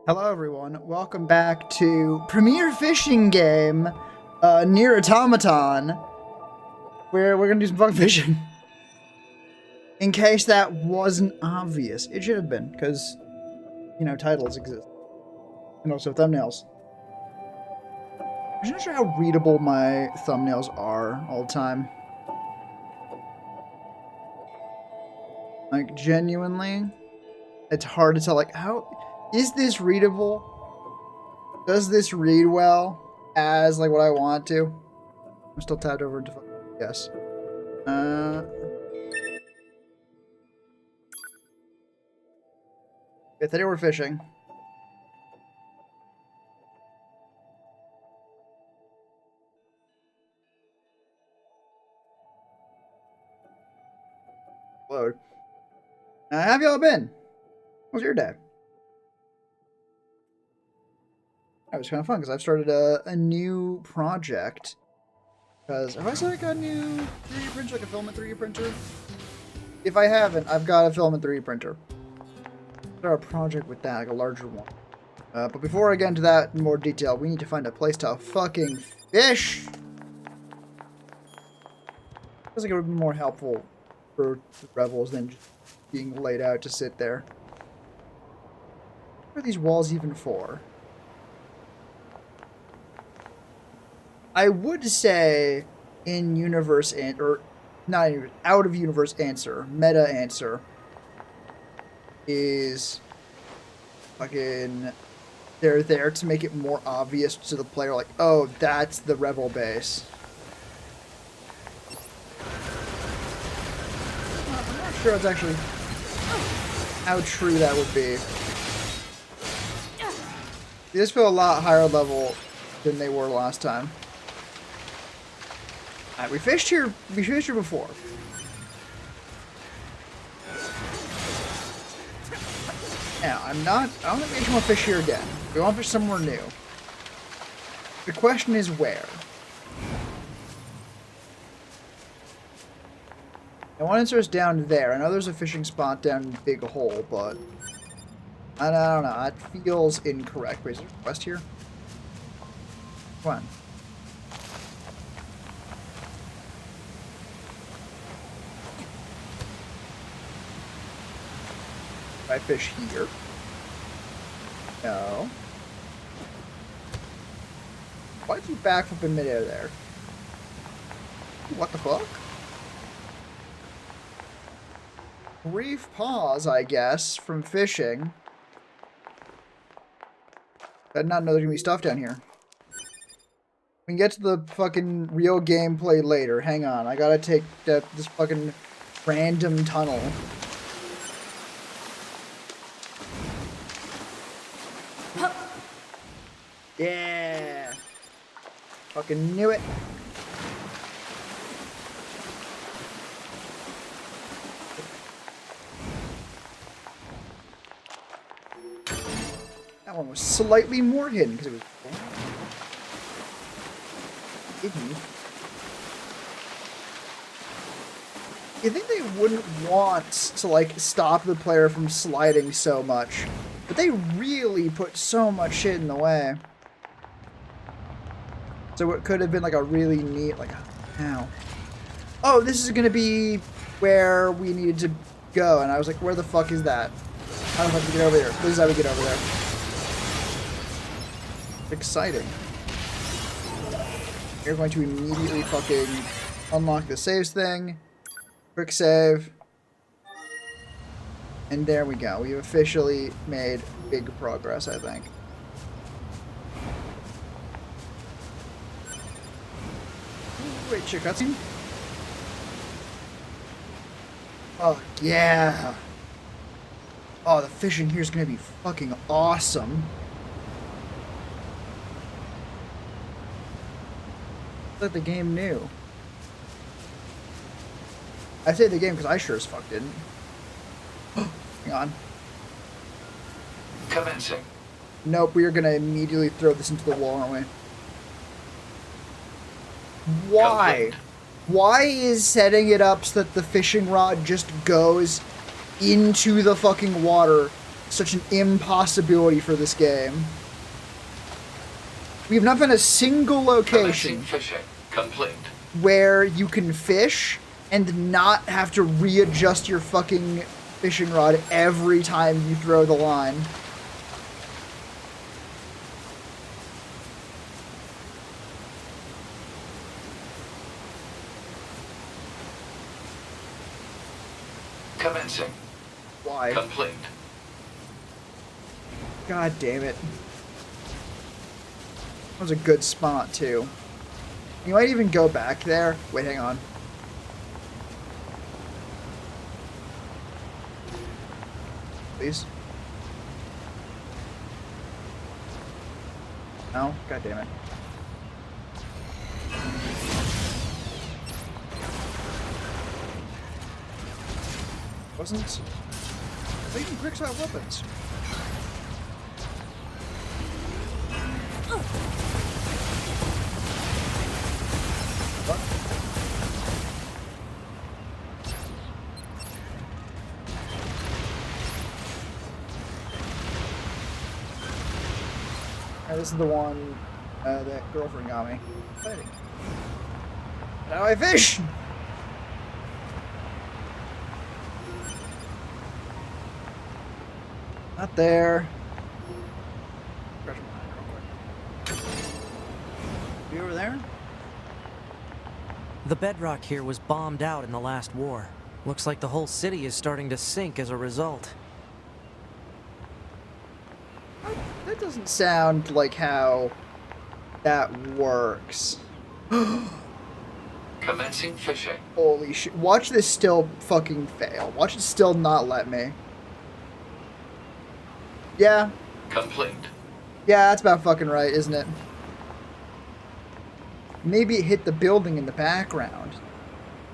Hello everyone, welcome back to NieR Fishing game, NieR Automaton, where we're gonna do some fucking fishing. In case that wasn't obvious. It should have been, because, you know, titles exist. And also thumbnails. I'm not sure how readable my thumbnails are all the time. Like, genuinely, it's hard to tell, like, how... Is this readable? Does this read well as, like, what I want it to? I'm still tabbed over into... Yes. Okay, today we're fishing. Load. How have y'all been? What was your day? That was kind of fun because I've started a new project. Because have I said I got a new 3D printer, like a filament 3D printer? If I haven't, I've got a filament 3D printer. Start a project with that, like a larger one. But before I get into that in more detail, we need to find a place to fucking fish. Feels like it would be more helpful for the rebels than just being laid out to sit there. What are these walls even for? I would say in universe or not in, out of universe answer, meta answer is fucking they're there to make it more obvious to the player, like, oh, that's the rebel base. I'm not sure that's actually how true that would be. They just feel a lot higher level than they were last time. Alright, we fished here before. Now, I don't think we just want to fish here again. We want to fish somewhere new. The question is where? And one answer is down there. I know there's a fishing spot down in Big Hole, but I don't know. That feels incorrect. Wait, is there a quest here? Come on. I fish here? No. Why'd you back up in midair there? What the fuck? Brief pause, I guess, from fishing. I did not know there's gonna be stuff down here. We can get to the fucking real gameplay later. Hang on, I gotta take this fucking random tunnel. Yeah! Fucking knew it. That one was slightly more hidden because it was hidden. You think they wouldn't want to, like, stop the player from sliding so much, but they really put so much shit in the way. So it could have been like a really neat, like, ow. Oh, this is gonna be where we needed to go, and I was like, where the fuck is that? How do I have to get over there? This is how we get over there. Exciting. You're going to immediately fucking unlock the saves thing. Quick save. And there we go. We've officially made big progress, I think. Wait, shit, cutscene? Oh, yeah. Oh, the fishing here is going to be fucking awesome. Like the game knew. I say the game because I sure as fuck didn't. Hang on. Commencing. Nope, we are going to immediately throw this into the wall, aren't we? Why? Complete. Why is setting it up so that the fishing rod just goes into the fucking water such an impossibility for this game. We have not been a single location fishing complete. where you can fish and not have to readjust your fucking fishing rod every time you throw the line. Commencing. Why? Complete. God damn it. That was a good spot, too. You might even go back there. Wait, hang on. Please. No? God damn it. Wasn't... Leaving bricks out weapons. What? This is the one that girlfriend got me. Fighting. Now I fish! Not there. You over there? The bedrock here was bombed out in the last war. Looks like the whole city is starting to sink as a result. That doesn't sound like how that works. Commencing fishing. Holy shit. Watch this still fucking fail. Watch it still not let me. Yeah. Complete. Yeah, that's about fucking right, isn't it? Maybe it hit the building in the background.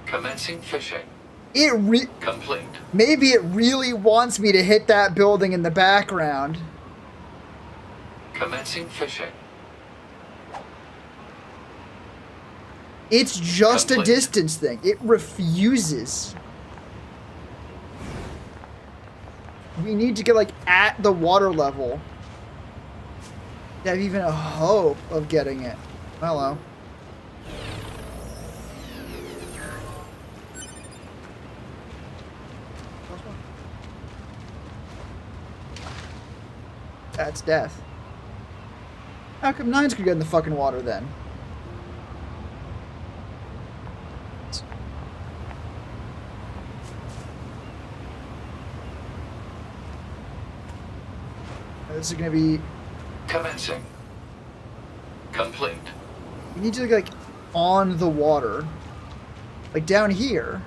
Commencing fishing. Complete. Maybe it really wants me to hit that building in the background. Commencing fishing. It's just Complete. a distance thing. It refuses. We need to get, like, at the water level to have even a hope of getting it. Hello. That's death. How come nines could get in the fucking water then? This is gonna be... Commencing. Complete. You need to get, like, on the water. Like, down here.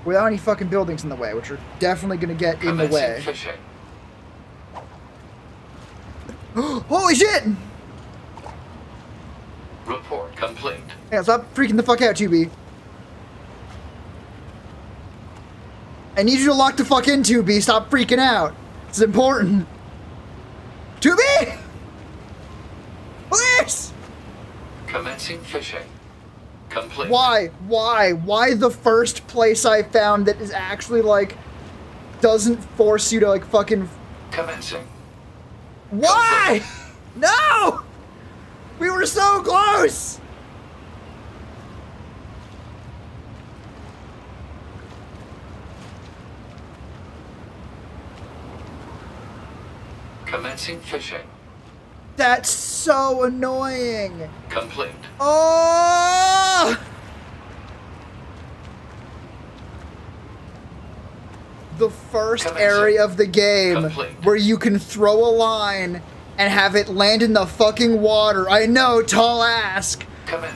Without any fucking buildings in the way, which are definitely gonna get in the way. Fishing. Holy shit! Report complete. Hey, stop freaking the fuck out, 2B. I need you to lock the fuck in, 2B. Stop freaking out. It's important. 2B! Please! Commencing fishing. Complete. Why? Why? Why the first place I found that is actually, like, doesn't force you to, like, fucking... Commencing. Why? No! We were so close! Commencing fishing. That's so annoying. Complete. Oh! The first area of the game where you can throw a line and have it land in the fucking water. I know, tall ask.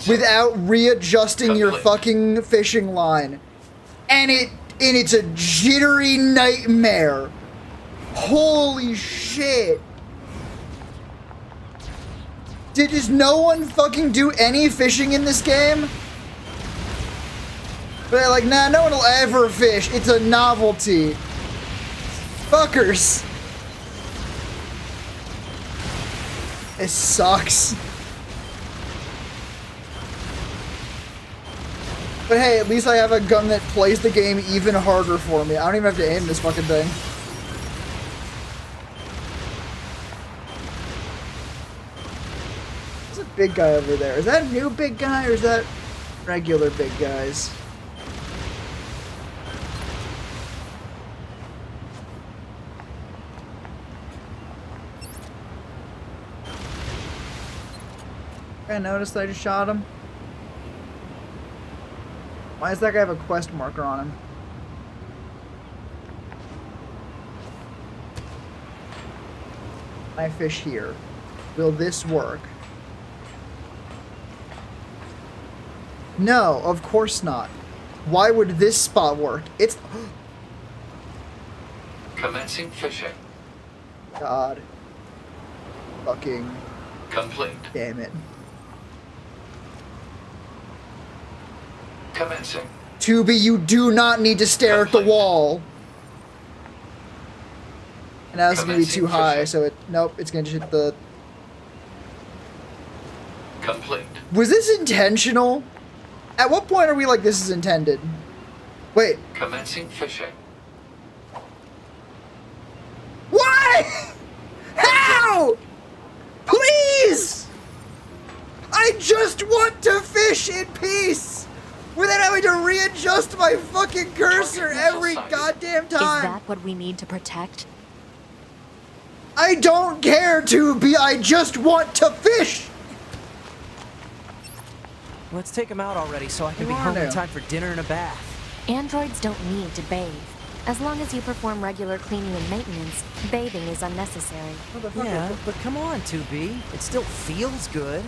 Without readjusting your fucking fishing line. And it's a jittery nightmare. Holy shit. Does no one fucking do any fishing in this game? But they're like, nah, no one will ever fish. It's a novelty. Fuckers. It sucks. But hey, at least I have a gun that plays the game even harder for me. I don't even have to aim this fucking thing. big guy over there. Is that a new big guy or is that regular big guys? I noticed that I just shot him. Why does that guy have a quest marker on him? I fish here. Will this work? No, of course not. Why would this spot work? It's... Commencing fishing. God. Fucking... Complete. Damn it. Commencing. Tubi, you do not need to stare at the wall. And now it's gonna be too high, so it... Nope, it's gonna just hit the... Complete. Was this intentional? At what point are we like, this is intended? Wait. Commencing fishing. Why? How? Please! I just want to fish in peace! Without having to readjust my fucking cursor every goddamn time! Is that what we need to protect? I don't care, Tubi, I just want to fish! Let's take him out already so I can be You are home in now. time for dinner and a bath. Androids don't need to bathe. As long as you perform regular cleaning and maintenance, bathing is unnecessary. Yeah, but come on, 2B. It still feels good.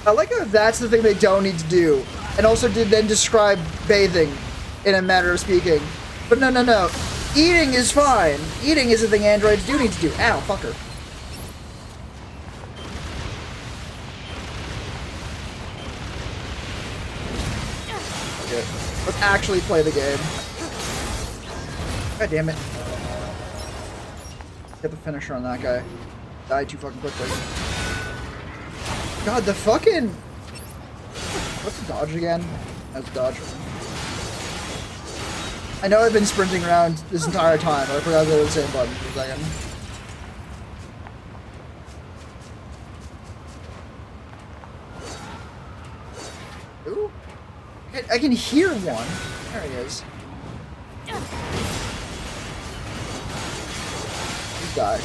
I like how that's the thing they don't need to do. And also did then describe bathing in a manner of speaking. But no, no, no. Eating is fine. Eating is the thing androids do need to do. Ow, fucker. Okay, let's actually play the game. God damn it. Get the finisher on that guy. Died too fucking quickly. God, the fucking... What's the dodge again? That's dodge. I know I've been sprinting around this entire time, but I forgot that it was the same button for a second. Ooh. I can hear one. There he is. You die.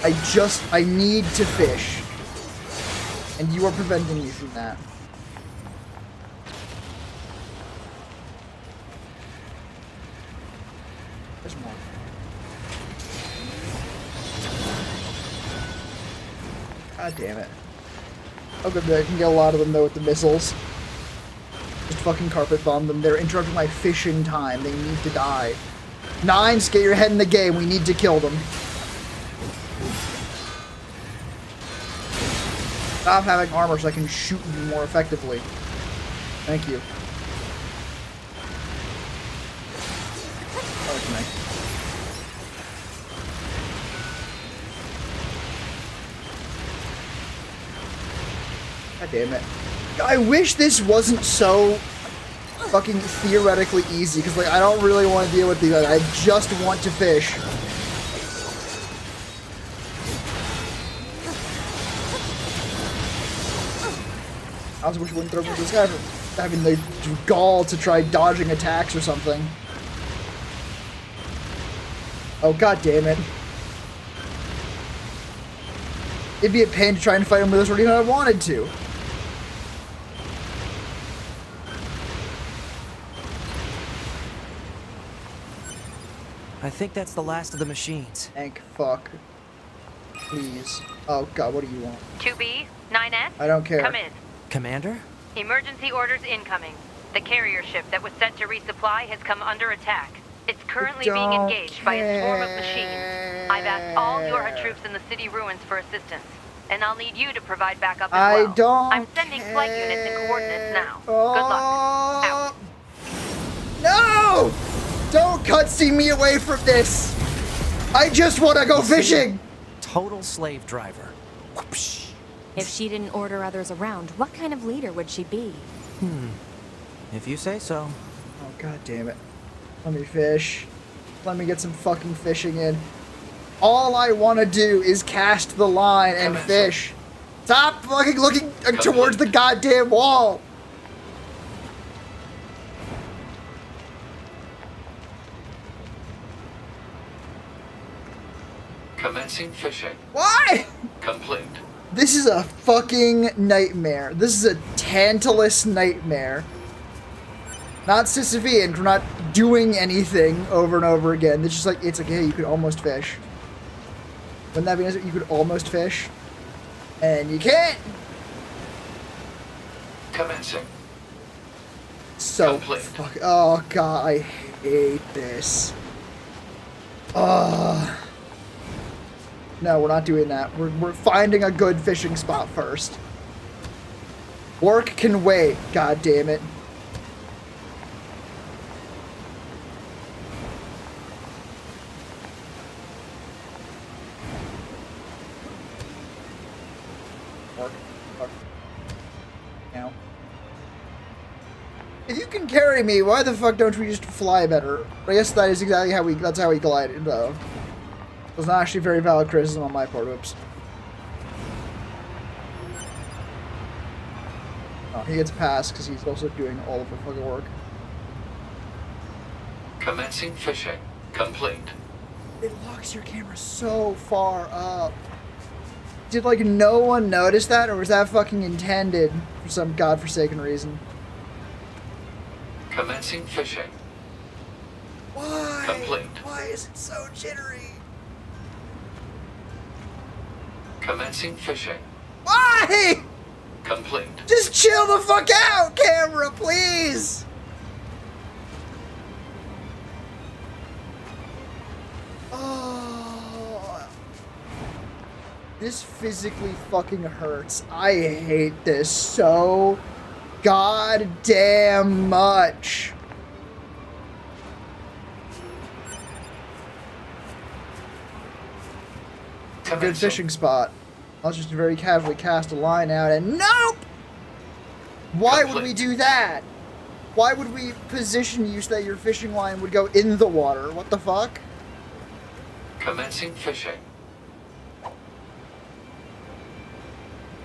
I need to fish. And you are preventing me from that. There's more. God damn it. Oh good, I can get a lot of them though with the missiles. Just fucking carpet bomb them. They're interrupting my fishing time. They need to die. Nines, get your head in the game. We need to kill them. Stop having armor so I can shoot you more effectively. Thank you. That was nice. God damn it. I wish this wasn't so fucking theoretically easy, because like I don't really want to deal with these. I just want to fish. I also wish you wouldn't throw me with this guy for having the gall to try dodging attacks or something. Oh god damn it. It'd be a pain to try and fight him with this or even if I wanted to. I think that's the last of the machines. Thank fuck. Please. Oh god, what do you want? 2B, 9S? I don't care. Come in. Commander? Emergency orders incoming. The carrier ship that was sent to resupply has come under attack. It's currently being don't engaged by a swarm of machines. I've asked all your troops in the city ruins for assistance, and I'll need you to provide backup as well. I don't I'm sending flight units and coordinates now. Oh. Good luck. Out. No! Don't cutscene me away from this! I just want to go fishing! Total slave driver. Whoopsh. If she didn't order others around, what kind of leader would she be? If you say so. Oh god damn it. Let me fish. Let me get some fucking fishing in. All I want to do is cast the line and fish. Stop fucking looking towards the goddamn wall. Commencing fishing. Why? Complete. This is a fucking nightmare. This is a tantalus nightmare. Not Sisyphean for not doing anything over and over again. It's just like, it's like, hey, you could almost fish. Wouldn't that be nice? You could almost fish. And you can't. Commencing. So Complete. fuck. Oh god, I hate this. No, we're not doing that. We're finding a good fishing spot first. Work can wait. God damn it. Work. Now. If you can carry me, why the fuck don't we just fly better? I guess that is exactly how that's how we glided, though. It was not actually very valid criticism on my part. Oops. Oh, he gets passed because he's also doing all of the fucking work. Commencing fishing. Complete. It locks your camera so far up. Did, like, no one notice that, or was that fucking intended for some godforsaken reason? Commencing fishing. Why? Complete. Why is it so jittery? Commencing fishing. Why? Complete. Just chill the fuck out, camera, please! Oh. This physically fucking hurts. I hate this so goddamn much. A good Commencing. fishing spot. I'll just very casually cast a line out and nope! Why would we do that? Why would we position you so that your fishing line would go in the water? What the fuck? Commencing fishing.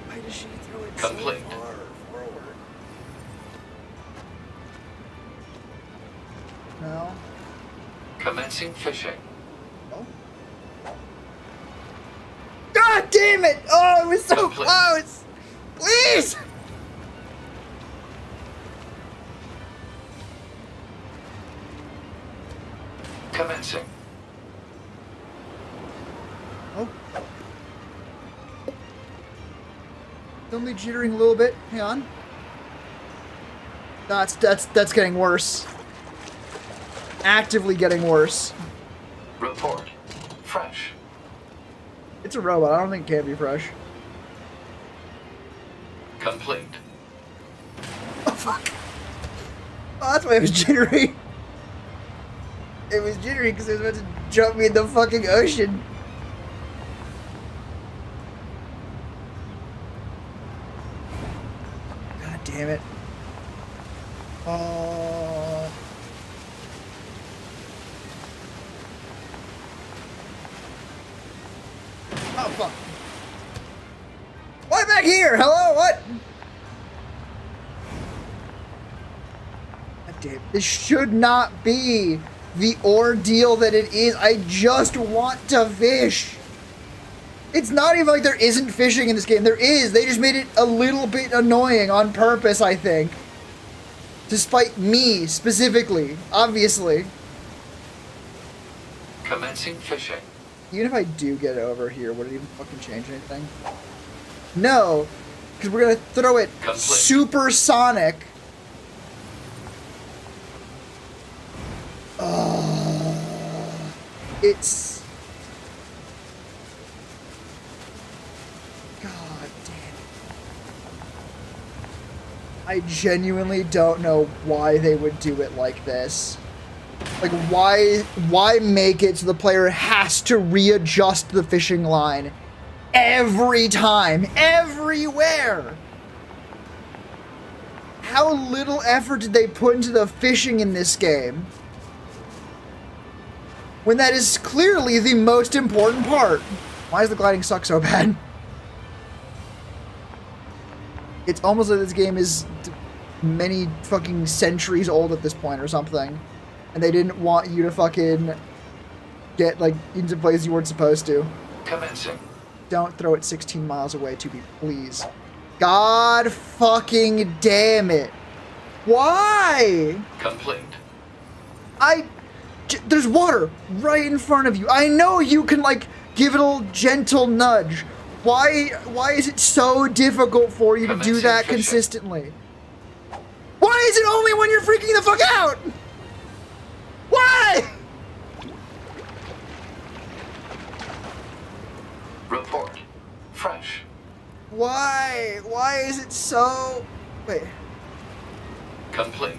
Why does she throw it Complete. so far forward? No. Commencing fishing. No. God damn it! Oh, it was so Complete. close! Please! Commencing. Oh. Only jittering a little bit. Hang on. That's getting worse. Actively getting worse. Report. Fresh. It's a robot. I don't think it can be fresh. Complete. Oh fuck! Oh, that's why it was jittery. It was jittery because it was about to jump me in the fucking ocean. God damn it. Oh. Oh fuck. Why back here? Hello? What? God damn. This should not be the ordeal that it is. I just want to fish. It's not even like there isn't fishing in this game. There is. They just made it a little bit annoying on purpose, I think. Despite me, specifically. Obviously. Commencing fishing. Even if I do get it over here, would it even fucking change anything? No. Because we're going to throw it Complete. supersonic. It's... God damn it. I genuinely don't know why they would do it like this. Like, why make it so the player has to readjust the fishing line every time, everywhere? How little effort did they put into the fishing in this game? When that is clearly the most important part. Why does the gliding suck so bad? It's almost like this game is many fucking centuries old at this point or something. And they didn't want you to fucking get, like, into places you weren't supposed to. Commencing. Don't throw it 16 miles away, to be, please. God fucking damn it. Why? Complete. There's water right in front of you. I know you can, like, give it a little gentle nudge. Why is it so difficult for you to do Commencing that fishing. consistently? Why is it only when you're freaking the fuck out? Why? Report. Fresh. Why? Why is it so... Wait. Complete.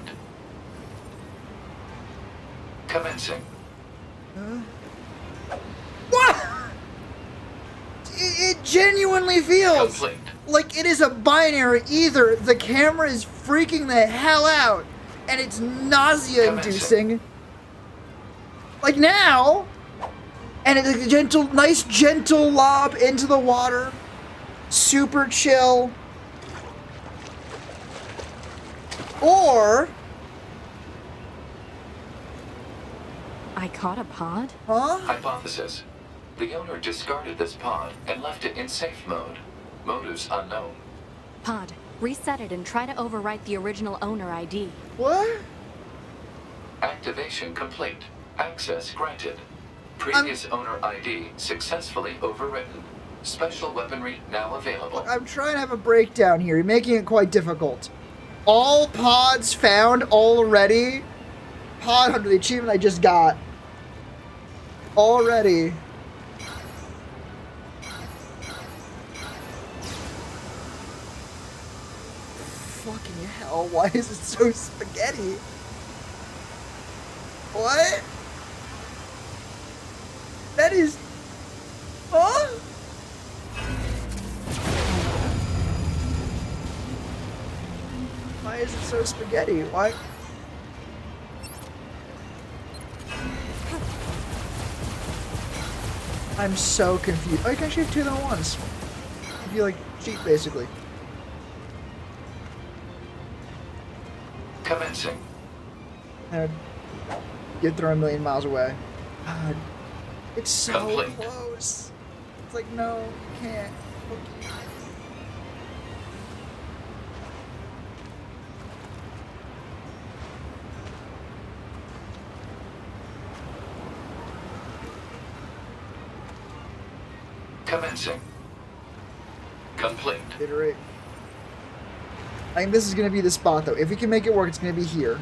Commencing. What? It genuinely feels Complete. like it is a binary. Either the camera is freaking the hell out and it's nausea-inducing, like now, and it's like a nice gentle lob into the water, super chill, or... I caught a pod? Huh? Hypothesis. The owner discarded this pod and left it in safe mode. Motives unknown. Pod, reset it and try to overwrite the original owner ID. What? Activation complete. Access granted. Previous owner ID successfully overwritten. Special weaponry now available. I'm trying to have a breakdown here. You're making it quite difficult. All pods found already. Pod under the achievement I just got. Already. Fucking hell, why is it so spaghetti? What? That is... Huh? Why is it so spaghetti? Why? I'm so confused. Oh, you can actually have two of them at once. You'd be like cheat, basically. Commencing. And you'd throw a million miles away. God, it's so Complete. close. It's like, no, you can't. Okay. Commencing. Complete. Iterate. I think this is gonna be the spot though. If we can make it work, it's gonna be here.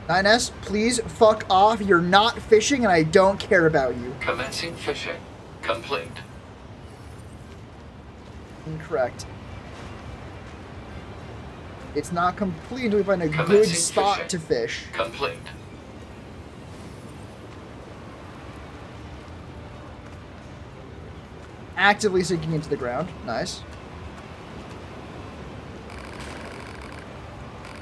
9S, please fuck off. You're not fishing and I don't care about you. Commencing fishing. Complete. Incorrect. It's not complete until we find a good Commencing spot fishing. to fish. Complete. Actively sinking into the ground. Nice.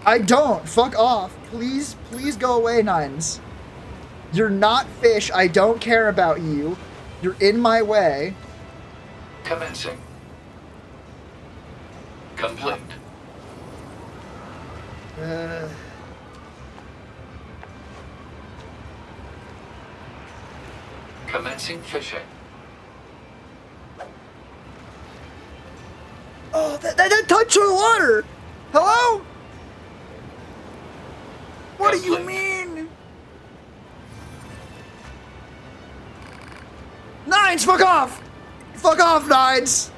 I don't. Fuck off. Please, please go away, Nines. You're not fish. I don't care about you. You're in my way. Commencing. Complete. Commencing fishing. Oh, that touch on the water. Hello? What do you Complete. mean? Nines, fuck off! Fuck off, Nines!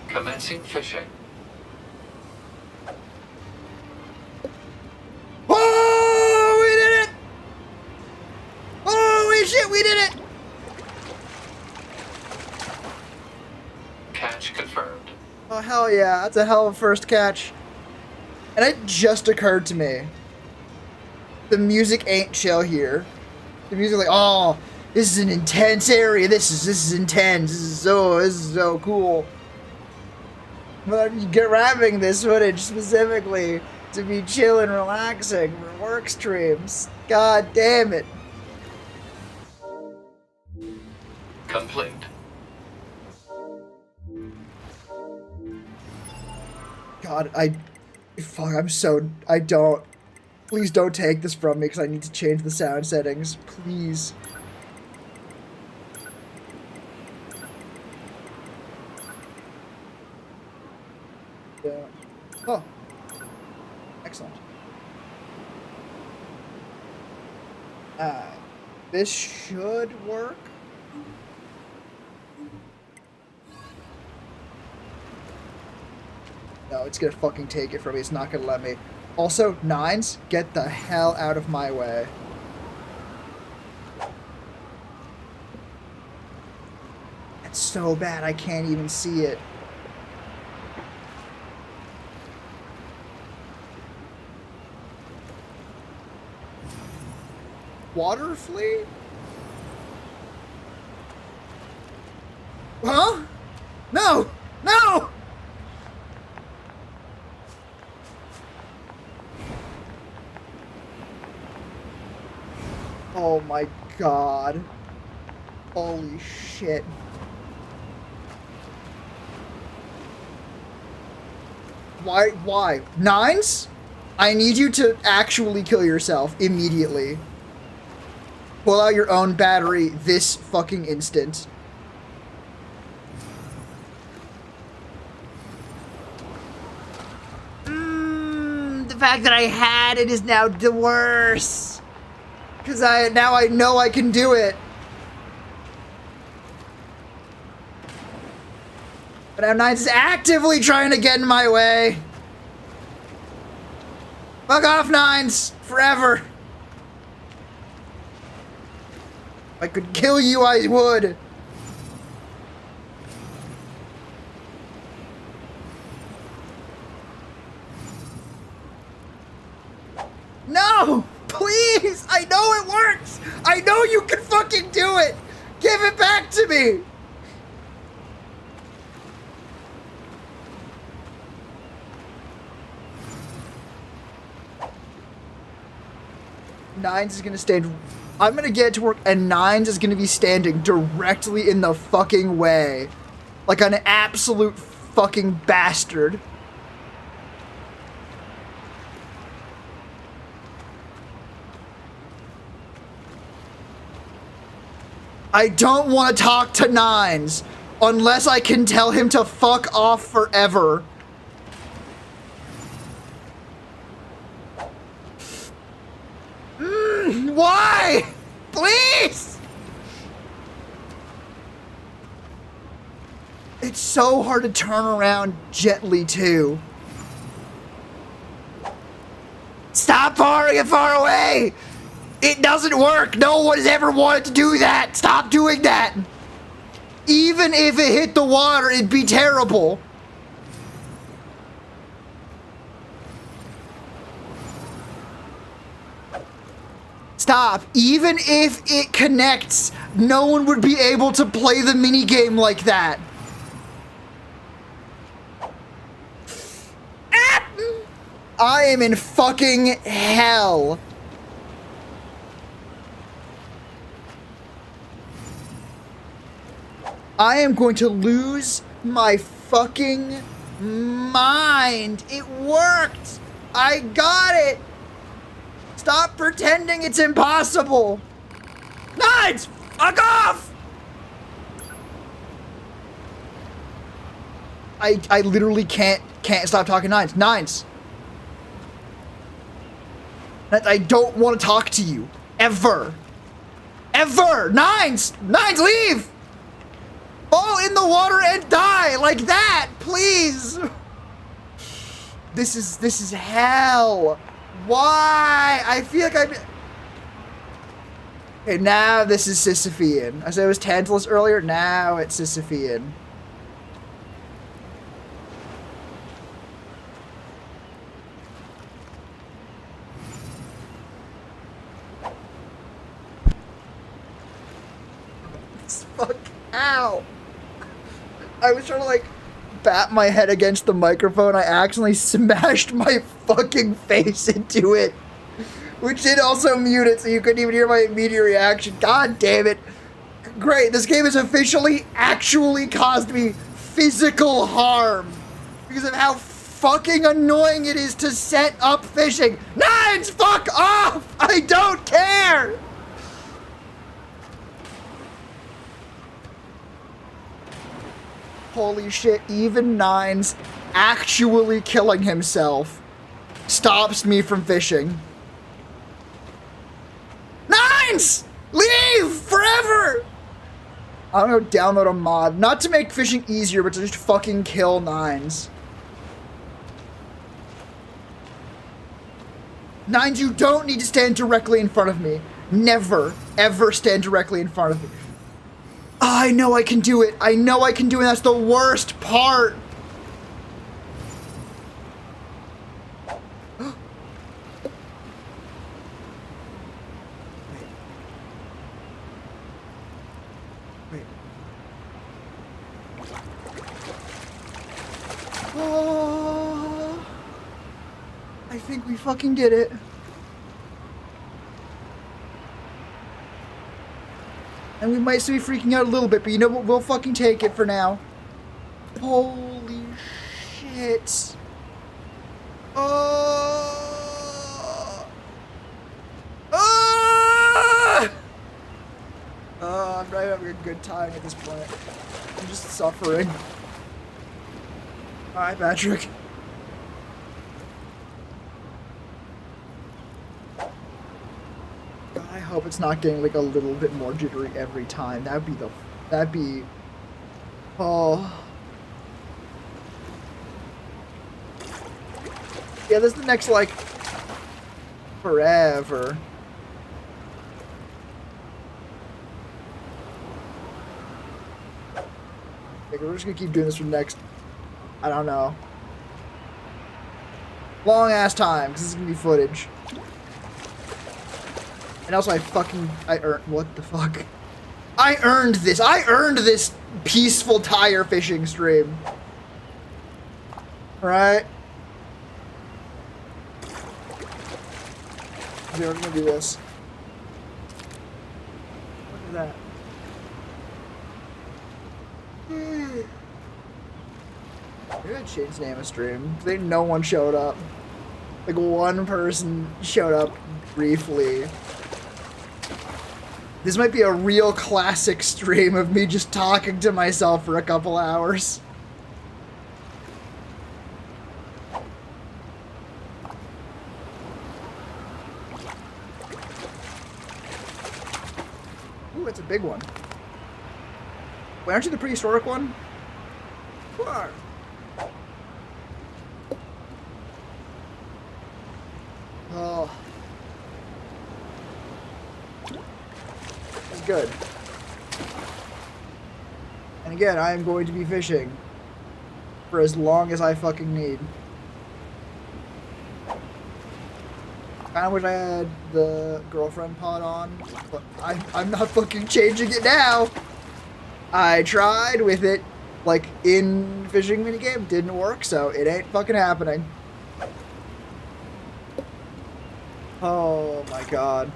Commencing fishing. Oh, we did it! Holy shit, we did it! Catch confirmed. Oh, hell yeah, that's a hell of a first catch. And it just occurred to me. The music ain't chill here. The music like, oh, this is an intense area. This is intense. This is so cool. But I'm grabbing this footage specifically to be chill and relaxing for work streams. God damn it. Complete. God, fuck, I don't. Please don't take this from me because I need to change the sound settings. Please. Yeah. Oh. Excellent. This should work. No, it's gonna fucking take it from me. It's not gonna let me. Also, nines, get the hell out of my way. That's so bad, I can't even see it. Water flea? Huh? No! No! Oh my god. Holy shit. Why? Nines? I need you to actually kill yourself immediately. Pull out your own battery this fucking instant. The fact that I had it is now the worst. Because now I know I can do it. But now Nines is actively trying to get in my way. Fuck off, Nines! Forever! If I could kill you, I would. No! Please! I know it works! I know you can fucking do it! Give it back to me! Nines is gonna stand... I'm gonna get to work and Nines is gonna be standing directly in the fucking way. Like an absolute fucking bastard. I don't want to talk to Nines unless I can tell him to fuck off forever. Why? Please! It's so hard to turn around gently, too. Stop firing it far away! It doesn't work! No one has ever wanted to do that! Stop doing that! Even if it hit the water, it'd be terrible. Stop. Even if it connects, no one would be able to play the minigame like that. Ah! I am in fucking hell. I am going to lose my fucking mind. It worked. I got it. Stop pretending it's impossible. Nines, fuck off. I literally can't stop talking Nines. Nines. I don't want to talk to you. Ever. Ever. Nines. Nines, leave. Fall in the water and die like that, please. This is hell. Why? I feel like I'm... Okay, now this is Sisyphean. I said it was Tantalus earlier, now it's Sisyphean. Fuck, ow. I was trying to, like, bat my head against the microphone. I accidentally smashed my fucking face into it. Which did also mute it, so you couldn't even hear my immediate reaction. God damn it. Great, this game has officially actually caused me physical harm. Because of how fucking annoying it is to set up fishing. Nines, fuck off! I don't care! Holy shit, even Nines actually killing himself stops me from fishing. Nines! Leave! Forever! I'm gonna download a mod, not to make fishing easier, but to just fucking kill Nines. Nines, you don't need to stand directly in front of me. Never, ever stand directly in front of me. I know I can do it. I know I can do it. That's the worst part. Wait. Oh, I think we fucking did it. And we might still be freaking out a little bit, but you know what? We'll fucking take it for now. Holy shit. Oh. Ah! I'm not having a good time at this point. I'm just suffering. Hi, Patrick. I hope it's not getting like a little bit more jittery every time. That'd be, oh. Yeah, this is the next, like, forever. Okay, we're just gonna keep doing this for the next, I don't know, long ass time, because this is gonna be footage. And also I earned, what the fuck? I earned this peaceful tire fishing stream. Right? Okay, we're gonna do this. Look at that. Maybe I changed the name of stream. I think no one showed up. Like one person showed up briefly. This might be a real classic stream of me just talking to myself for a couple hours. Ooh, it's a big one. Wait, aren't you the prehistoric one? You are. Oh. Good. And again, I am going to be fishing for as long as I fucking need. Kinda wish I had the girlfriend pod on, but I'm not fucking changing it now. I tried with it, like, in fishing minigame, didn't work, so it ain't fucking happening. Oh my god.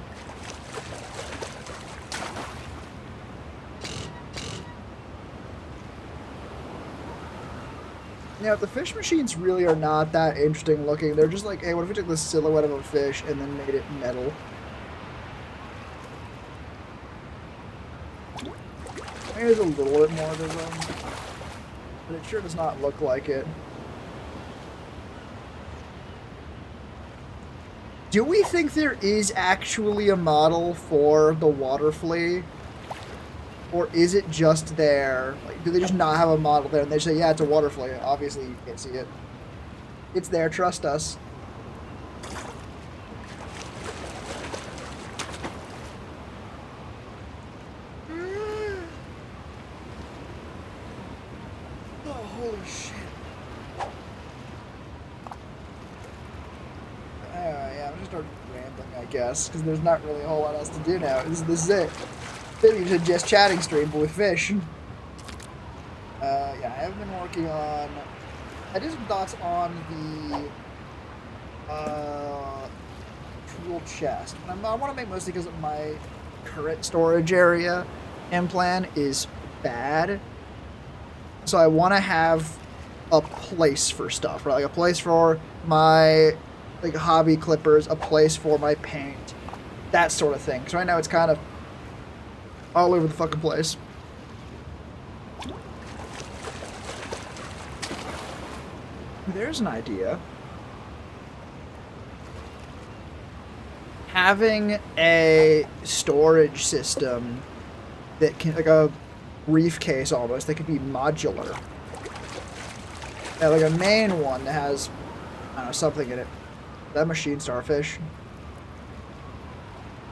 Yeah, the fish machines really are not that interesting looking. They're just like, hey, what if we took the silhouette of a fish and then made it metal? Maybe there's a little bit more to them, but it sure does not look like it. Do we think there is actually a model for the water flea? Or is it just there? Like, do they just not have a model there and they say, yeah, it's a water flea? Obviously, you can't see it. It's there, trust us. Oh, holy shit. Yeah, I'm gonna start rambling, I guess, because there's not really a whole lot else to do now. This is it. Maybe a just chatting stream, but with fish. Yeah, I haven't been working on... I did some thoughts on the tool chest. And I want to make mostly because my current storage area and plan is bad. So I want to have a place for stuff, right? Like a place for my like hobby clippers, a place for my paint, that sort of thing. Because right now it's kind of all over the fucking place. There's an idea. Having a storage system that can, like a briefcase almost, that could be modular. Yeah, like a main one that has, I don't know, something in it. That machine starfish.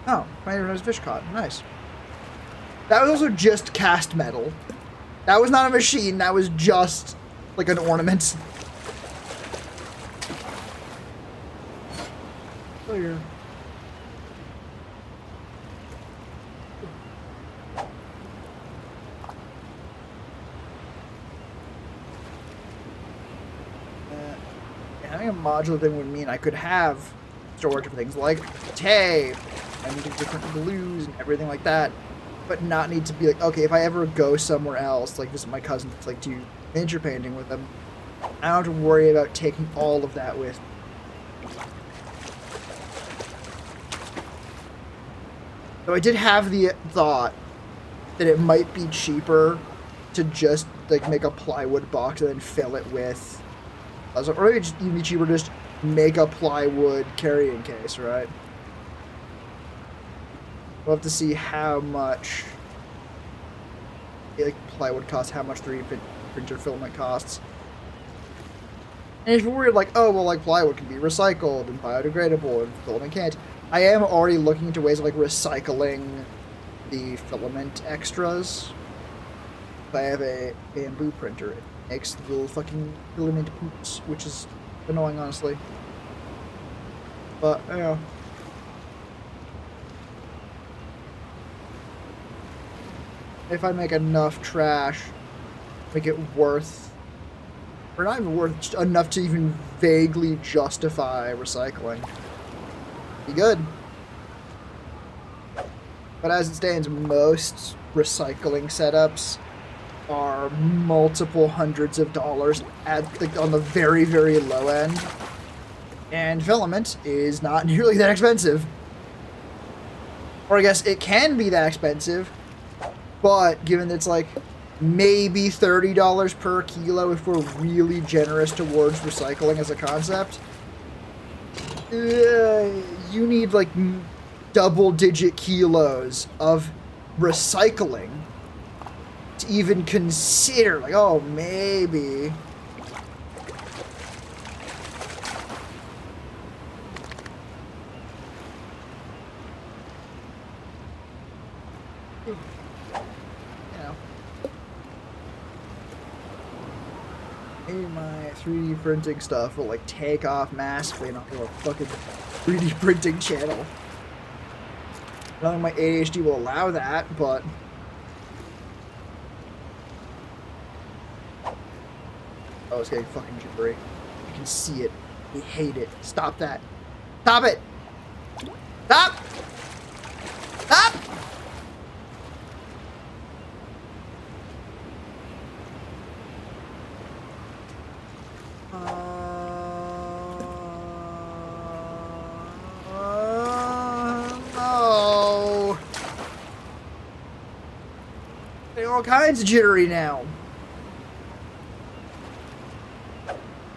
Oh, my name is fish caught. Nice. That was also just cast metal. That was not a machine, that was just like an ornament. Oh, yeah. Having a modular thing would mean I could have storage of things like tape and different glues and everything like that, but not need to be like, okay, if I ever go somewhere else, like visit my cousin, like do miniature painting with them, I don't have to worry about taking all of that with me. So I did have the thought that it might be cheaper to just like make a plywood box and then fill it with, or maybe just even be cheaper to just make a plywood carrying case, right? We'll have to see how much like plywood costs, how much 3D printer filament costs. And if we're like, oh well, like plywood can be recycled and biodegradable and filament can't. I am already looking into ways of like recycling the filament extras. I have a bamboo printer. It makes the little fucking filament poops, which is annoying, honestly. But, you know. If I make enough trash, make it worth, or not even worth, just enough to even vaguely justify recycling. Be good. But as it stands, most recycling setups are multiple hundreds of dollars at on the very, very low end. And filament is not nearly that expensive. Or I guess it can be that expensive, but given that it's like maybe $30 per kilo if we're really generous towards recycling as a concept, you need like double-digit kilos of recycling to even consider, like, oh, maybe. You know. Maybe my 3D printing stuff will, like, take off massively and I'll do a fucking 3D printing channel. I don't think my ADHD will allow that, but... Oh, it's getting fucking jittery. You can see it. We hate it. Stop that. Stop it! Stop! Stop! No. They're all kinds of jittery now.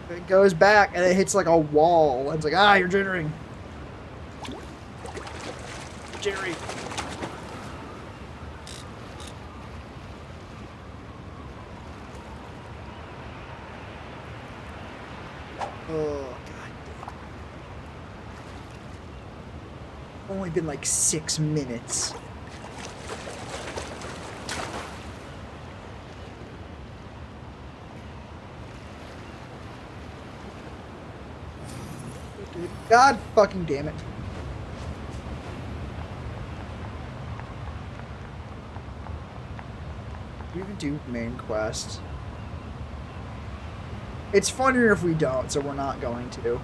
It goes back and it hits like a wall. And it's like, ah, you're jittering. Jittery. Oh, God. Only been like 6 minutes. God fucking damn it. We even do main quest. It's funnier if we don't, so we're not going to.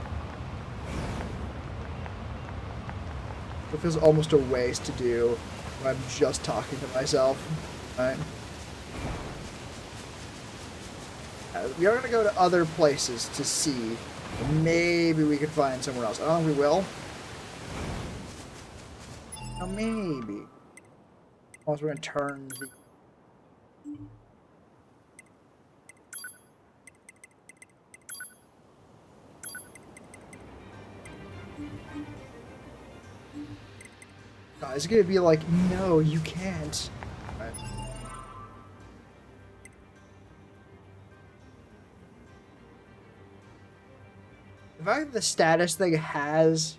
It feels almost a waste to do when I'm just talking to myself, right? We are gonna go to other places to see. Maybe we could find somewhere else. I don't think we will. Oh, maybe. Also, we're gonna turn the... It's gonna be like, no, you can't. Right. The fact that the status thing has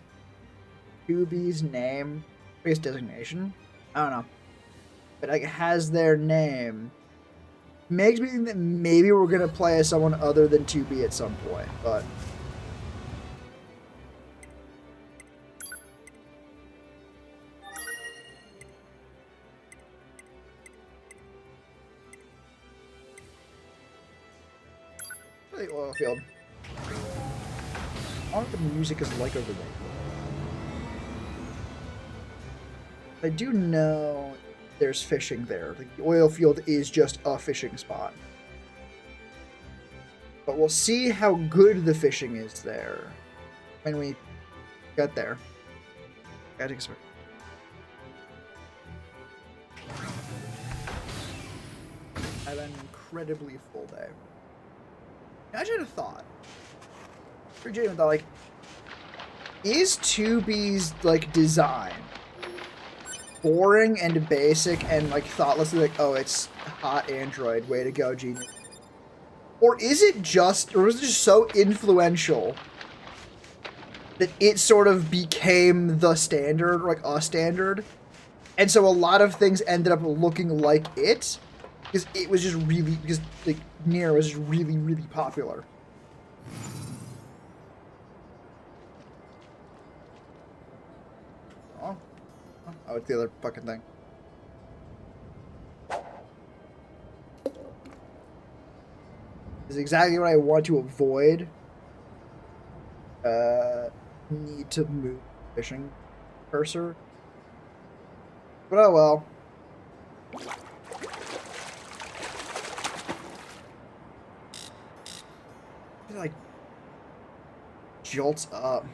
2B's name, I guess designation, I don't know, but like it has their name, makes me think that maybe we're gonna play as someone other than 2B at some point, but. The oil field. I wonder what the music is like over there. I do know there's fishing there. Like, the oil field is just a fishing spot. But we'll see how good the fishing is there when we get there. I'd expect. I had an incredibly full day. I should have thought. Pretty genuine thought, like, is 2B's like design boring and basic and like thoughtlessly like, oh, it's hot Android, way to go, genius? Or is it just so influential that it sort of became the standard, like a standard, and so a lot of things ended up looking like it because it was just really like NieR was just really popular. Oh, it's the other fucking thing. This is exactly what I want to avoid. Need to move fishing cursor. But oh well. It like jolts up.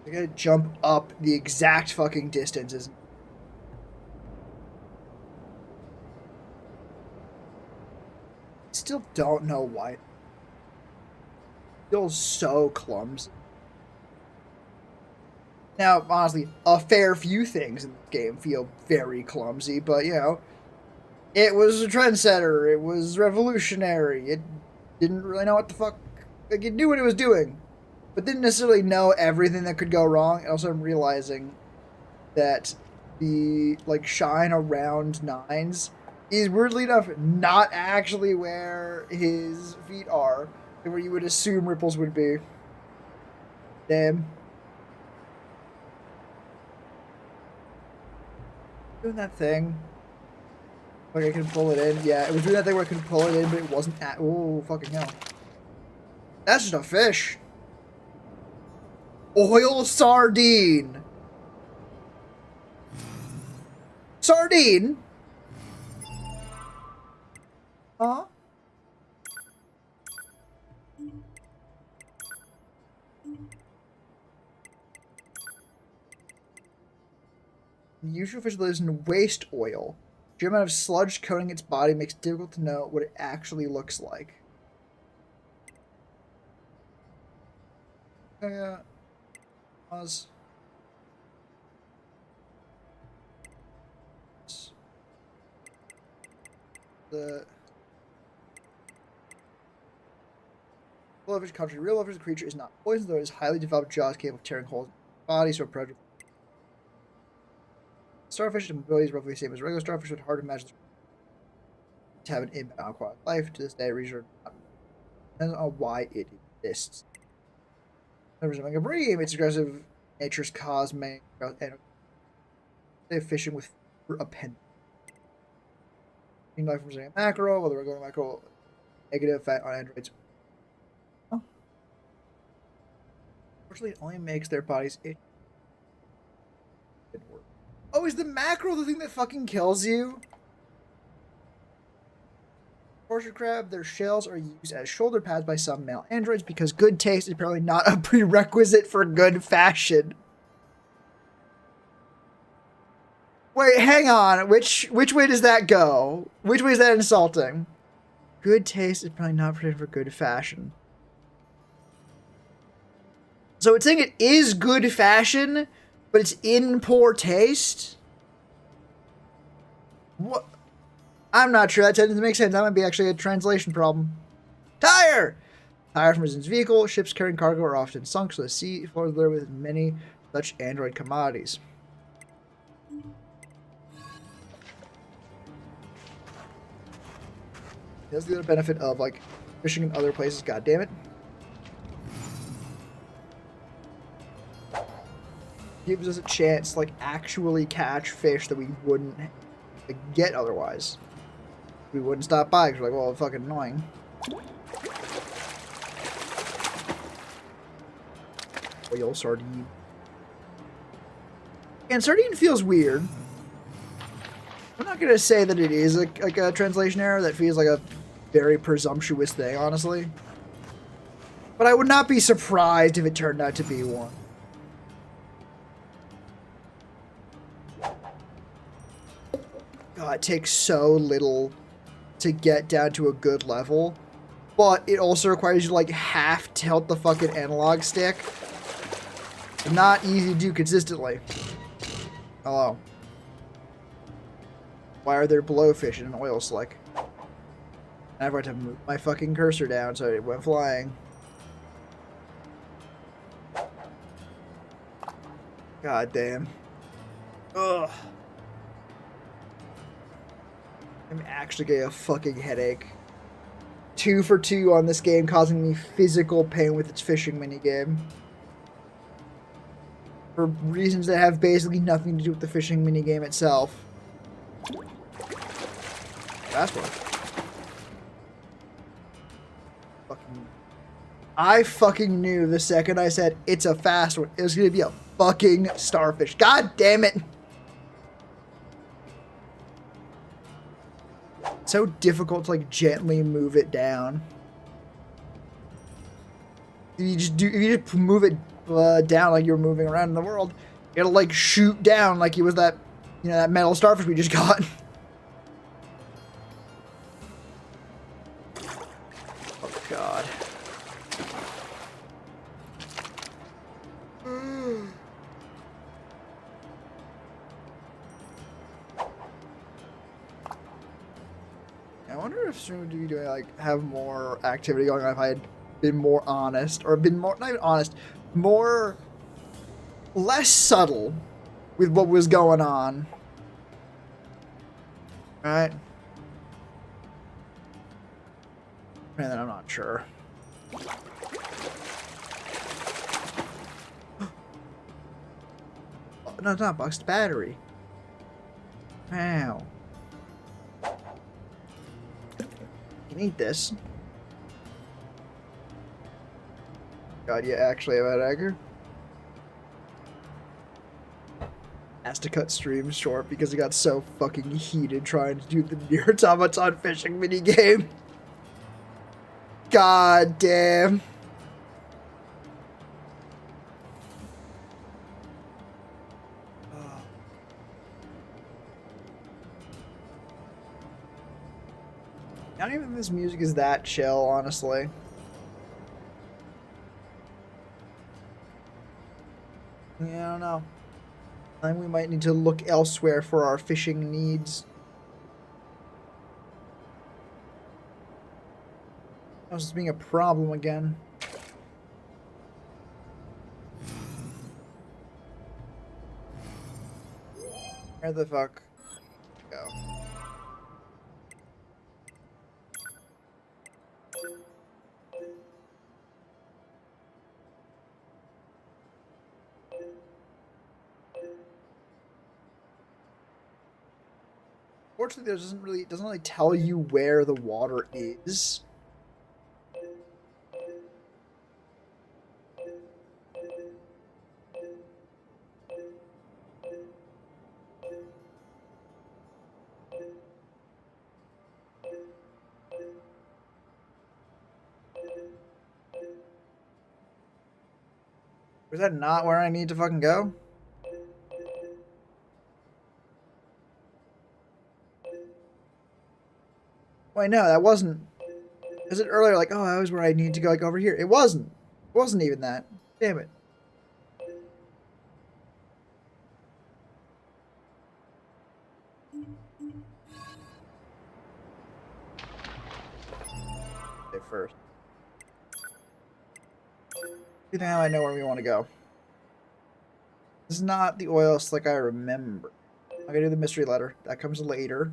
I gotta jump up the exact fucking distances. Still don't know why. Feels so clumsy. Now, honestly, a fair few things in this game feel very clumsy, but you know, it was a trendsetter. It was revolutionary. It didn't really know what the fuck. Like, it knew what it was doing, but didn't necessarily know everything that could go wrong. And also, I'm realizing that the like shine around nines is weirdly enough not actually where his feet are, and where you would assume ripples would be. Damn. Doing that thing. Like I can pull it in. Yeah, it was doing that thing where I could pull it in, but it wasn't at. Oh, fucking hell. That's just a fish. Oil sardine. Sardine? Huh? The usual fish lives in waste oil. The amount of sludge coating its body makes it difficult to know what it actually looks like. Pause. The Lovefish country. Real lovefish creature is not poisonous, though it is highly developed jaws capable of tearing holes in the body, so predator. Starfish ability is roughly the same as regular starfish, but hard to imagine to have an impact on aquatic life. To this day, research depends on why it exists. Resembling a bream, its aggressive nature's cause may and fishing with a pen. Life from a macro, whether regular macro, negative effect on androids. Oh. Unfortunately, it only makes their bodies itch. Oh, is the macro the thing that fucking kills you? Torture crab, their shells are used as shoulder pads by some male androids because good taste is apparently not a prerequisite for good fashion. Wait, hang on. Which way does that go? Which way is that insulting? Good taste is probably not prerequisite for good fashion. So it's saying it is good fashion, but it's in poor taste? What? I'm not sure that doesn't make sense. That might be actually a translation problem. Tire! Tire from Resident's vehicle. Ships carrying cargo are often sunk, so the sea floor there with many such android commodities. That's the other benefit of, like, fishing in other places. God damn it. Gives us a chance to, like, actually catch fish that we wouldn't get otherwise. We wouldn't stop by because we're like, well, fucking annoying. Oil sardine. And sardine feels weird. I'm not gonna say that it is like a translation error. That feels like a very presumptuous thing, honestly. But I would not be surprised if it turned out to be one. God, it takes so little to get down to a good level, but it also requires you to, like, half tilt the fucking analog stick. Not easy to do consistently. Hello. Why are there blowfish in an oil slick? I've got to move my fucking cursor down so it went flying. God damn. Ugh. I'm actually getting a fucking headache. 2 for 2 on this game, causing me physical pain with its fishing minigame. For reasons that have basically nothing to do with the fishing minigame itself. Last one. I fucking knew the second I said it's a fast one, it was gonna be a fucking starfish. God damn it! It's so difficult to, like, gently move it down. If you just move it down like you were moving around in the world, it'll, like, shoot down like it was that, you know, that metal starfish we just got. Oh god. I wonder if stream would do like have more activity going on if I had been more honest, or been more, not even honest, less subtle with what was going on. Right? And then I'm not sure. No, it's not boxed battery. Wow. You can eat this. God, you actually have that egger? Has to cut streams short because he got so fucking heated trying to do the NieR Automaton fishing minigame. God damn. I don't even think this music is that chill, honestly. Yeah, I don't know. I think we might need to look elsewhere for our fishing needs. Oh, this is being a problem again. Where the fuck? Go. Fortunately, it doesn't really tell you where the water is. Was that not where I need to fucking go? Wait, no, that wasn't. Is it earlier like, oh, that was where I need to go, like over here? It wasn't. It wasn't even that. Damn it. Okay, first. Now I know where we want to go. This is not the oil slick I remember. I'm gonna do the mystery letter. That comes later.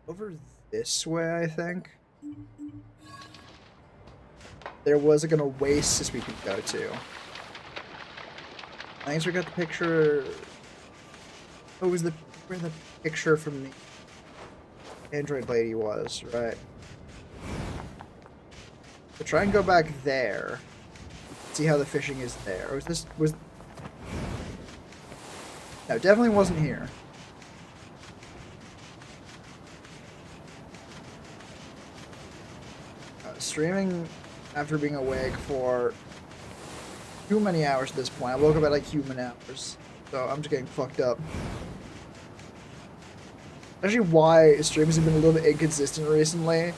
Over this way, I think. There was like an oasis we could go to. I think we got the picture. Oh, it was where the picture from the android lady was, right? So try and go back there. See how the fishing is there. Was no, it definitely wasn't here. Streaming after being awake for too many hours at this point. I woke up at like human hours, so I'm just getting fucked up. Actually, why streams have been a little bit inconsistent recently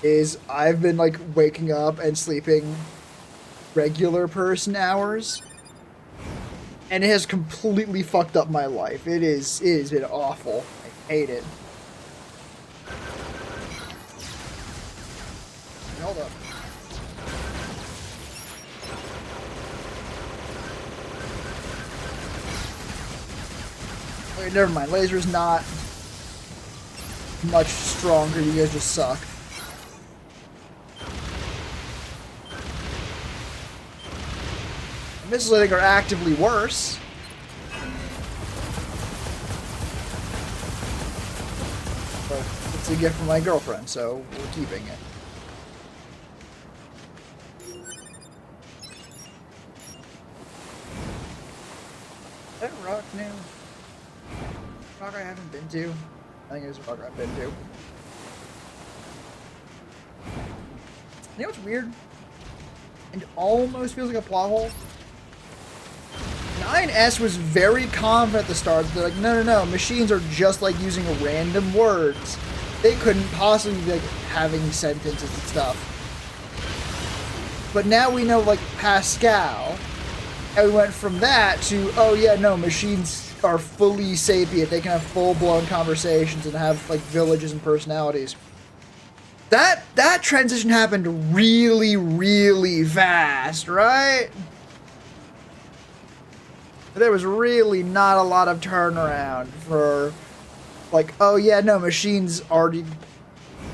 is I've been like waking up and sleeping regular person hours, and it has completely fucked up my life. It has been awful. I hate it. Hold up. Okay, never mind. Laser's not much stronger. You guys just suck. Missiles, I think, are actively worse. But it's a gift from my girlfriend, so we're keeping it. Is that rock new? Rock I haven't been to? I think it was a rock I've been to. You know what's weird? And almost feels like a plot hole? 9S was very confident at the start. They're like, no, machines are just like using random words. They couldn't possibly be like having sentences and stuff. But now we know like Pascal, and we went from that to, oh yeah, no, machines are fully sapient. They can have full-blown conversations and have like villages and personalities. That transition happened really, really fast, right? There was really not a lot of turnaround for, like, oh yeah, no, machines already,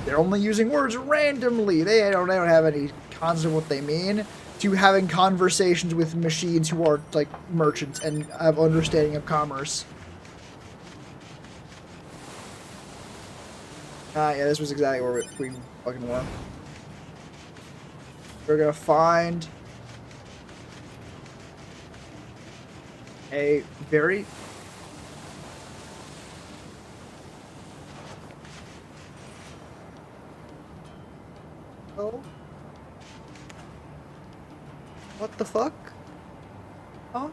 they're only using words randomly. They don't have any concept of what they mean, to having conversations with machines who are, like, merchants and have understanding of commerce. Yeah, this was exactly where we fucking were. We're gonna find a very what the fuck? Huh?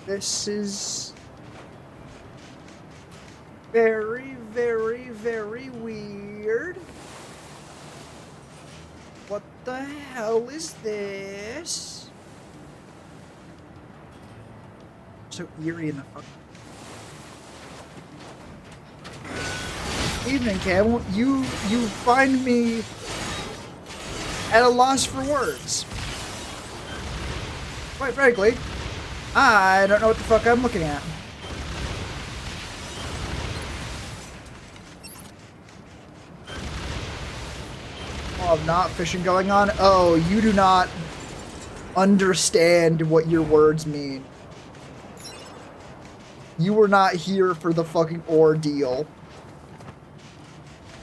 This is very, very, very weird. What the hell is this? So eerie in the fuck. Evening, Cam. You find me at a loss for words. Quite frankly, I don't know what the fuck I'm looking at. Of not fishing going on. Oh, you do not understand what your words mean. You were not here for the fucking ordeal.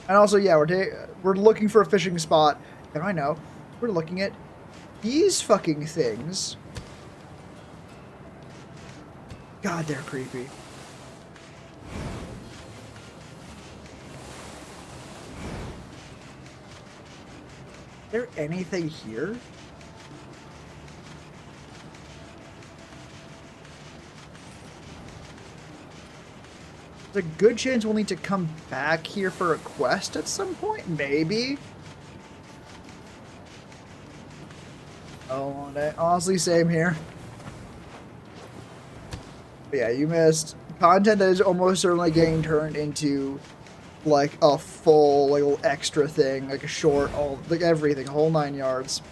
And also, yeah, we're looking for a fishing spot. And I know, we're looking at these fucking things. God, they're creepy. Is there anything here? There's a good chance we'll need to come back here for a quest at some point, maybe. Oh, honestly, same here. But yeah, you missed content that is almost certainly getting turned into like a full, like little extra thing, like a short, all like everything, whole 9 yards.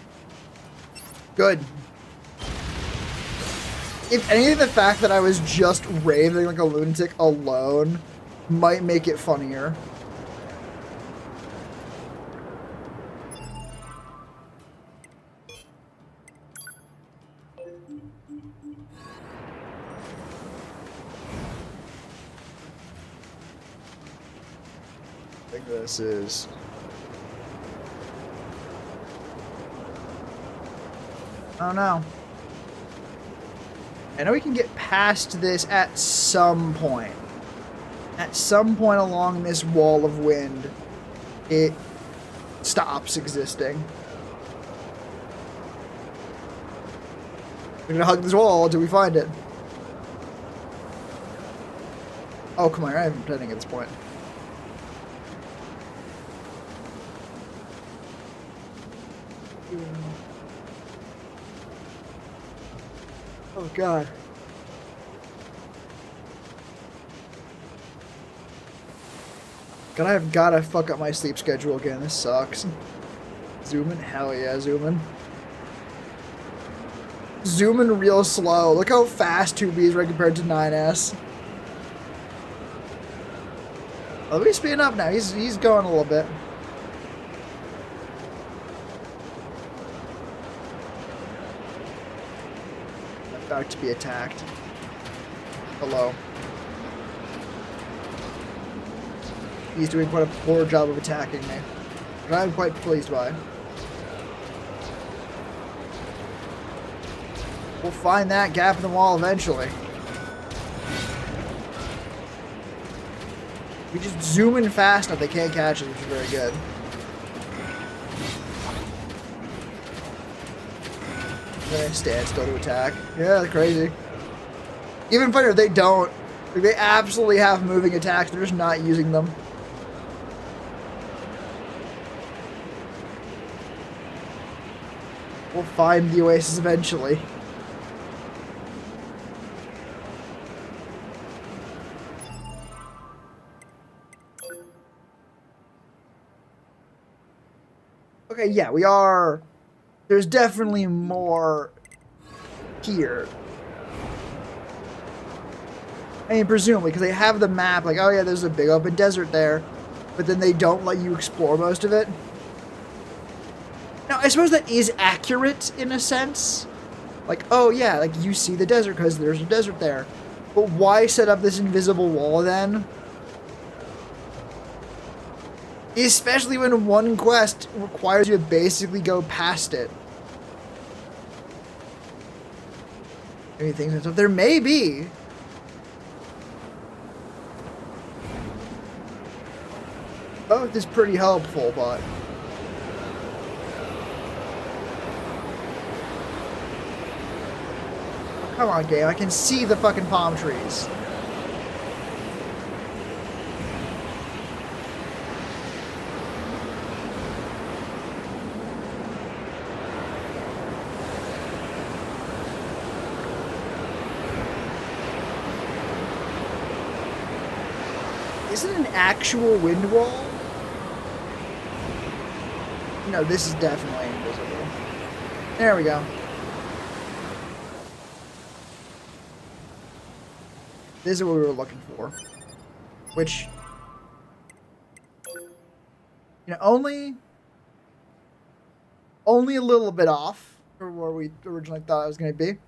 Good. If anything, the fact that I was just raving like a lunatic alone might make it funnier. I think this is... I don't know. I know we can get past this at some point. At some point along this wall of wind, it stops existing. We're gonna hug this wall until we find it. Oh, come on, you're not even pretending at this point. Oh, God. I've gotta fuck up my sleep schedule again. This sucks. Zooming? Hell yeah, zooming. Zooming real slow. Look how fast 2B is right compared to 9S. Oh, he's speeding up now. He's going a little bit. About to be attacked. Hello. He's doing quite a poor job of attacking me, which I'm quite pleased by. We'll find that gap in the wall eventually. We just zoom in fast enough, they can't catch us, which is very good. Then I stand still to attack. Yeah, that's crazy. Even funnier, they don't. Like, they absolutely have moving attacks, they're just not using them. We'll find the oasis eventually. Okay, yeah, we are... There's definitely more here. I mean, presumably, because they have the map, like, oh yeah, there's a big open desert there, but then they don't let you explore most of it. Now, I suppose that is accurate in a sense. Like, oh yeah, like you see the desert because there's a desert there. But why set up this invisible wall then? Especially when one quest requires you to basically go past it. Maybe things and stuff. There may be. Both is pretty helpful, but... Come on, game. I can see the fucking palm trees. Is it an actual wind wall? No, this is definitely invisible. There we go. This is what we were looking for. Which, you know, only a little bit off from where we originally thought it was going to be.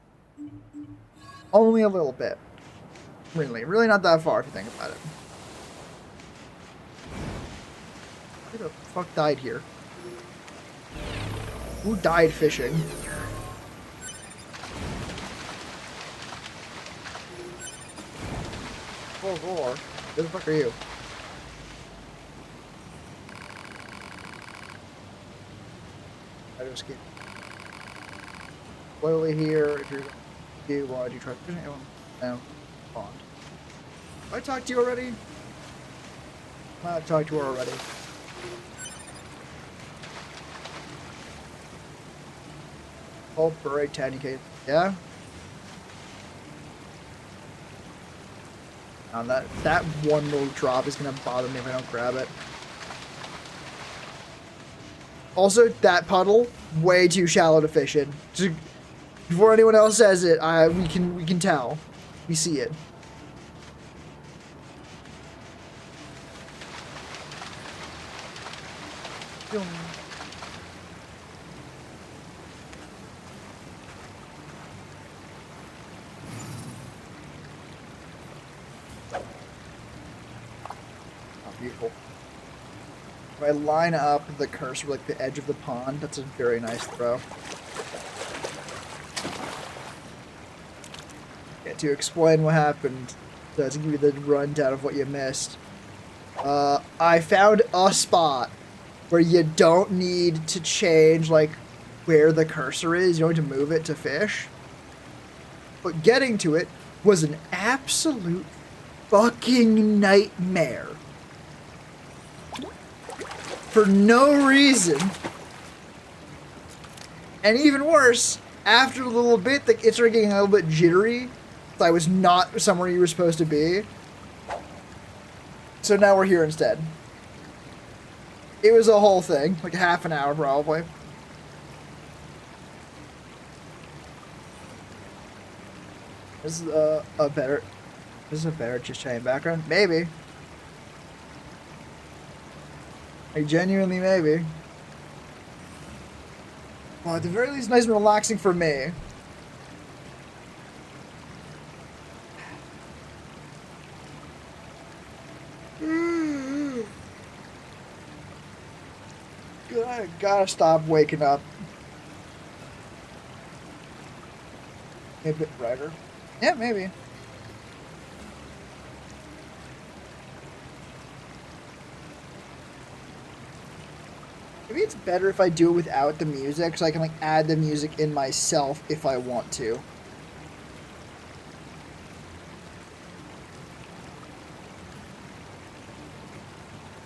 Only a little bit. Really not that far if you think about it. Who the fuck died here? Who died fishing? full of ore. Who the fuck are you? I just keep slowly here. If you're do why do you try fishing? No. Pond. Have I talked to you already? I've talked to her already. Oh, parade 10k. Yeah? Now that one little drop is gonna bother me if I don't grab it. Also, that puddle, way too shallow to fish in. Just, before anyone else says it, we can tell. We see it. Beautiful. If I line up the cursor like the edge of the pond, that's a very nice throw. Yeah, to explain what happened, to give you the rundown of what you missed. I found a spot where you don't need to change like where the cursor is. You don't need to move it to fish. But getting to it was an absolute fucking nightmare. For no reason. And even worse, after a little bit, it started getting a little bit jittery. So I was not somewhere you were supposed to be. So now we're here instead. It was a whole thing, like half an hour probably. This is a better just chain background? Maybe. Like, genuinely, maybe. Well, at the very least, nice and relaxing for me. Gotta stop waking up. Maybe a bit brighter. Yeah, maybe. Maybe it's better if I do it without the music, so I can like add the music in myself if I want to.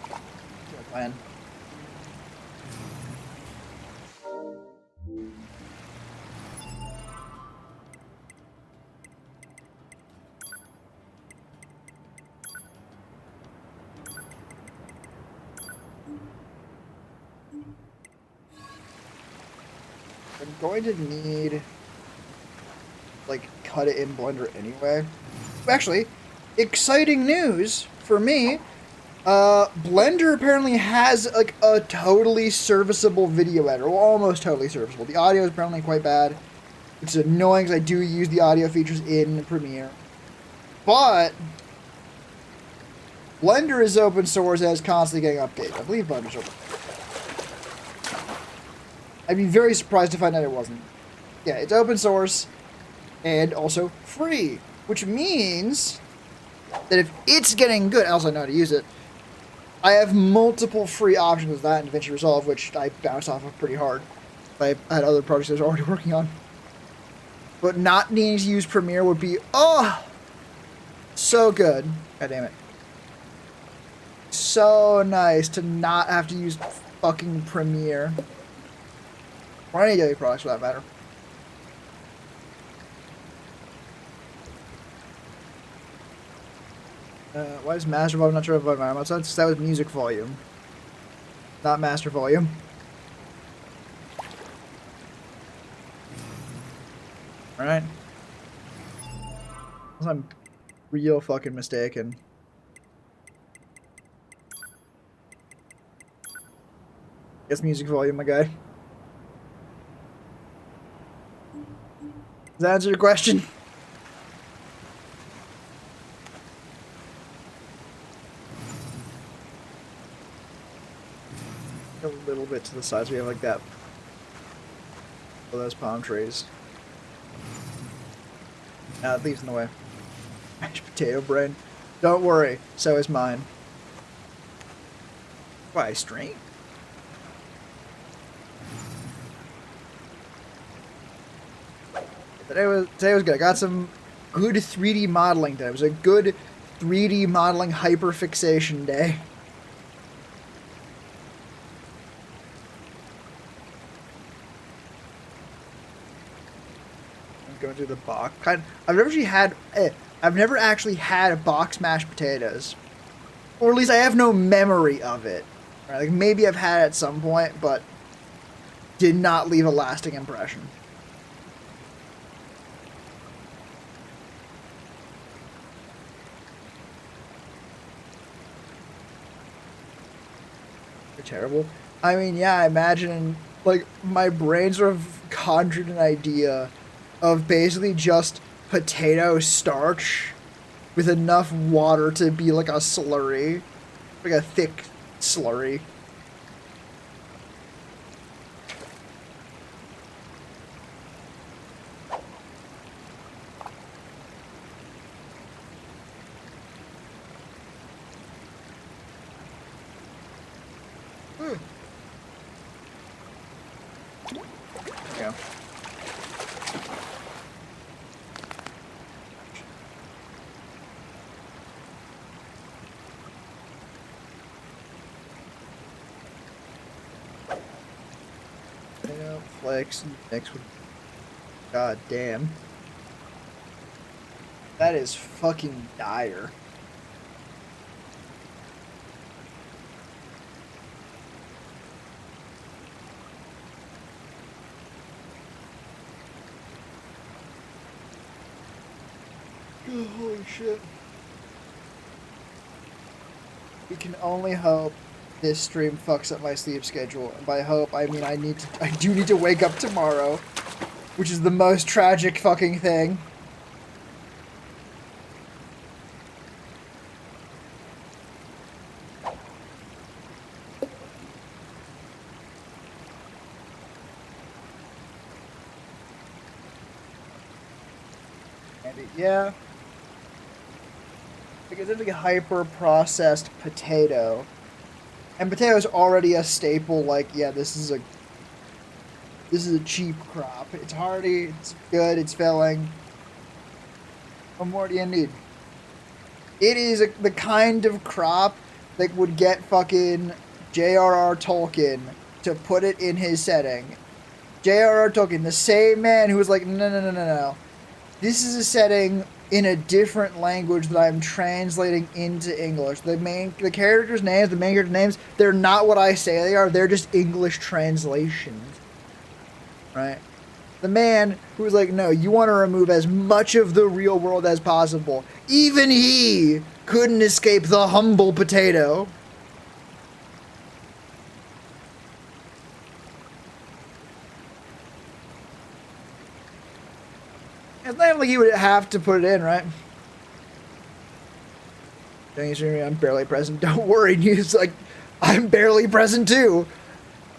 Good plan. I'm going to need, like, cut it in Blender anyway. Actually, exciting news for me. Blender apparently has, like, a totally serviceable video editor. Well, almost totally serviceable. The audio is apparently quite bad. It's annoying because I do use the audio features in Premiere. But Blender is open source and is constantly getting updated. I believe Blender's open. I'd be very surprised to find out it wasn't. Yeah, it's open source and also free, which means that if it's getting good, I also know how to use it. I have multiple free options with that in DaVinci Resolve, which I bounced off of pretty hard. I had other projects I was already working on. But not needing to use Premiere would be, oh, so good. God damn it. So nice to not have to use fucking Premiere. Or any daily products for that matter. Why is master volume? I'm not sure about my mouse. That was music volume, not master volume. Alright. Unless I'm real fucking mistaken. Guess music volume, my guy. Does that answer your question? A little bit to the side so we have like that. For those palm trees. Nah, it leaves in the way. Mashed potato brain. Don't worry, so is mine. Why, stream? Today was good. I got some good 3D modeling today. It was a good 3D modeling hyperfixation day. I'm going through the box. I've never actually had box mashed potatoes, or at least I have no memory of it. Right? Like maybe I've had it at some point, but did not leave a lasting impression. Terrible. I mean, yeah, I imagine, like, my brain sort of conjured an idea of basically just potato starch with enough water to be like a slurry, like a thick slurry. Yeah. Flex mixed with. God damn. That is fucking dire. Oh, holy shit. We can only hope this stream fucks up my sleep schedule. And by hope, I mean I do need to wake up tomorrow, which is the most tragic fucking thing. Yeah. Because it's like a hyper-processed potato. And potato is already a staple, like, yeah, this is a cheap crop. It's hearty, it's good, it's filling. What more do you need? It is the kind of crop that would get fucking J.R.R. Tolkien to put it in his setting. J.R.R. Tolkien, the same man who was like, no. This is a setting in a different language that I'm translating into English. The characters' names, the main character names, they're not what I say they are. They're just English translations. Right? The man who was like, no, you want to remove as much of the real world as possible. Even he couldn't escape the humble potato. It's not like he would have to put it in, right? I'm barely present. Don't worry, News. Like, I'm barely present too.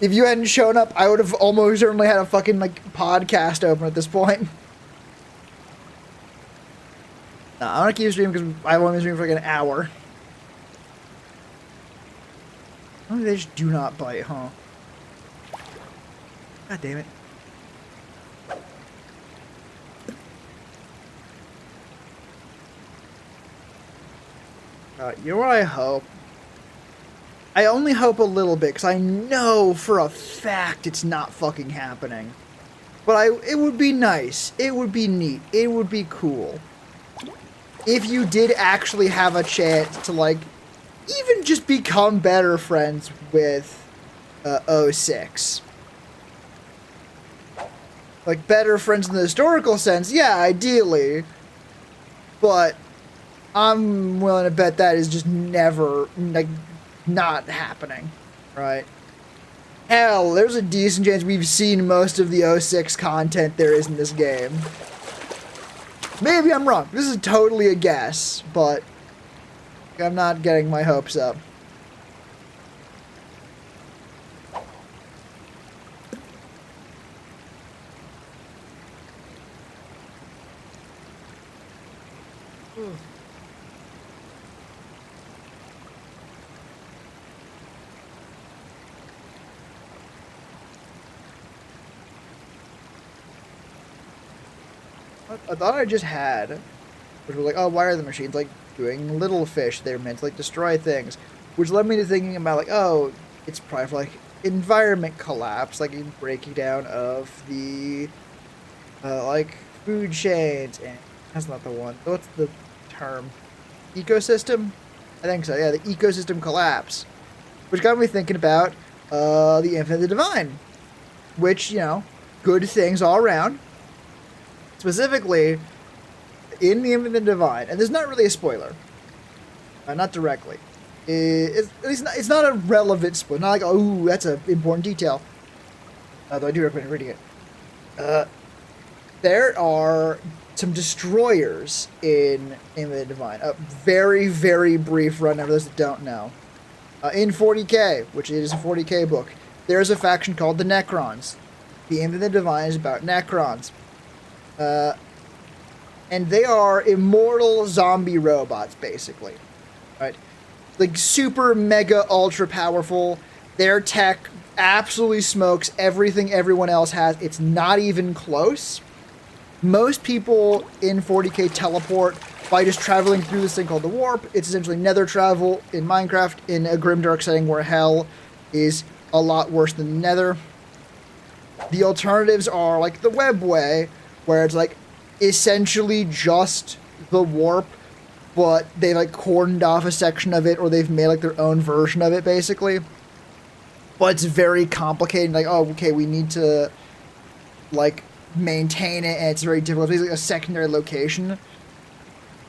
If you hadn't shown up, I would have almost certainly had a fucking, like, podcast open at this point. Nah, I'm gonna keep streaming because I've only been streaming for like an hour. Oh, they just do not bite, huh? God damn it. You know what I hope? I only hope a little bit, because I know for a fact it's not fucking happening. But it would be nice. It would be neat. It would be cool. If you did actually have a chance to, like, even just become better friends with 06. Like, better friends in the historical sense, yeah, ideally. But I'm willing to bet that is just never, like, not happening, right? Hell, there's a decent chance we've seen most of the 06 content there is in this game. Maybe I'm wrong. This is totally a guess, but I'm not getting my hopes up. I thought I just had, which was like, oh, why are the machines like doing little fish? They're meant to like destroy things, which led me to thinking about like, oh, it's probably for, like environment collapse, like in breaking down of the like food chains, and that's not the one. What's the term? Ecosystem? I think so. Yeah, the ecosystem collapse, which got me thinking about the Infinite Divine, which, you know, good things all around. Specifically, in the Infinite Divine, and there's not really a spoiler, not directly. It's not a relevant spoiler. Not like, oh, that's an important detail. Although I do recommend reading it. There are some destroyers in Infinite Divine. A very, very brief rundown for those that don't know. In 40k, which is a 40k book, there's a faction called the Necrons. The Infinite Divine is about Necrons. And they are immortal zombie robots, basically. Right? Like, super, mega, ultra powerful. Their tech absolutely smokes everything everyone else has. It's not even close. Most people in 40k teleport by just traveling through this thing called the warp. It's essentially nether travel in Minecraft in a grimdark setting where hell is a lot worse than the nether. The alternatives are like the webway, where it's like essentially just the warp, but they like cordoned off a section of it, or they've made like their own version of it, basically. But it's very complicated. Like, oh, okay, we need to like maintain it, and it's very difficult. It's like a secondary location.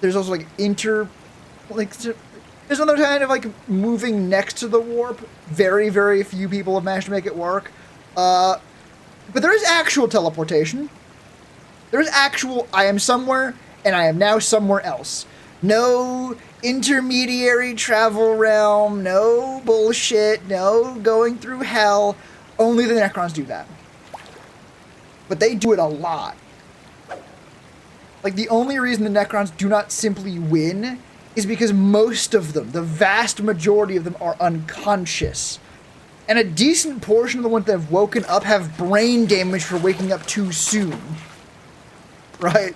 There's also like there's another kind of like moving next to the warp. Very, very few people have managed to make it work. But there is actual teleportation. There is actual, I am somewhere, and I am now somewhere else. No intermediary travel realm, no bullshit, no going through hell. Only the Necrons do that. But they do it a lot. Like, the only reason the Necrons do not simply win is because most of them, the vast majority of them, are unconscious. And a decent portion of the ones that have woken up have brain damage for waking up too soon. Right?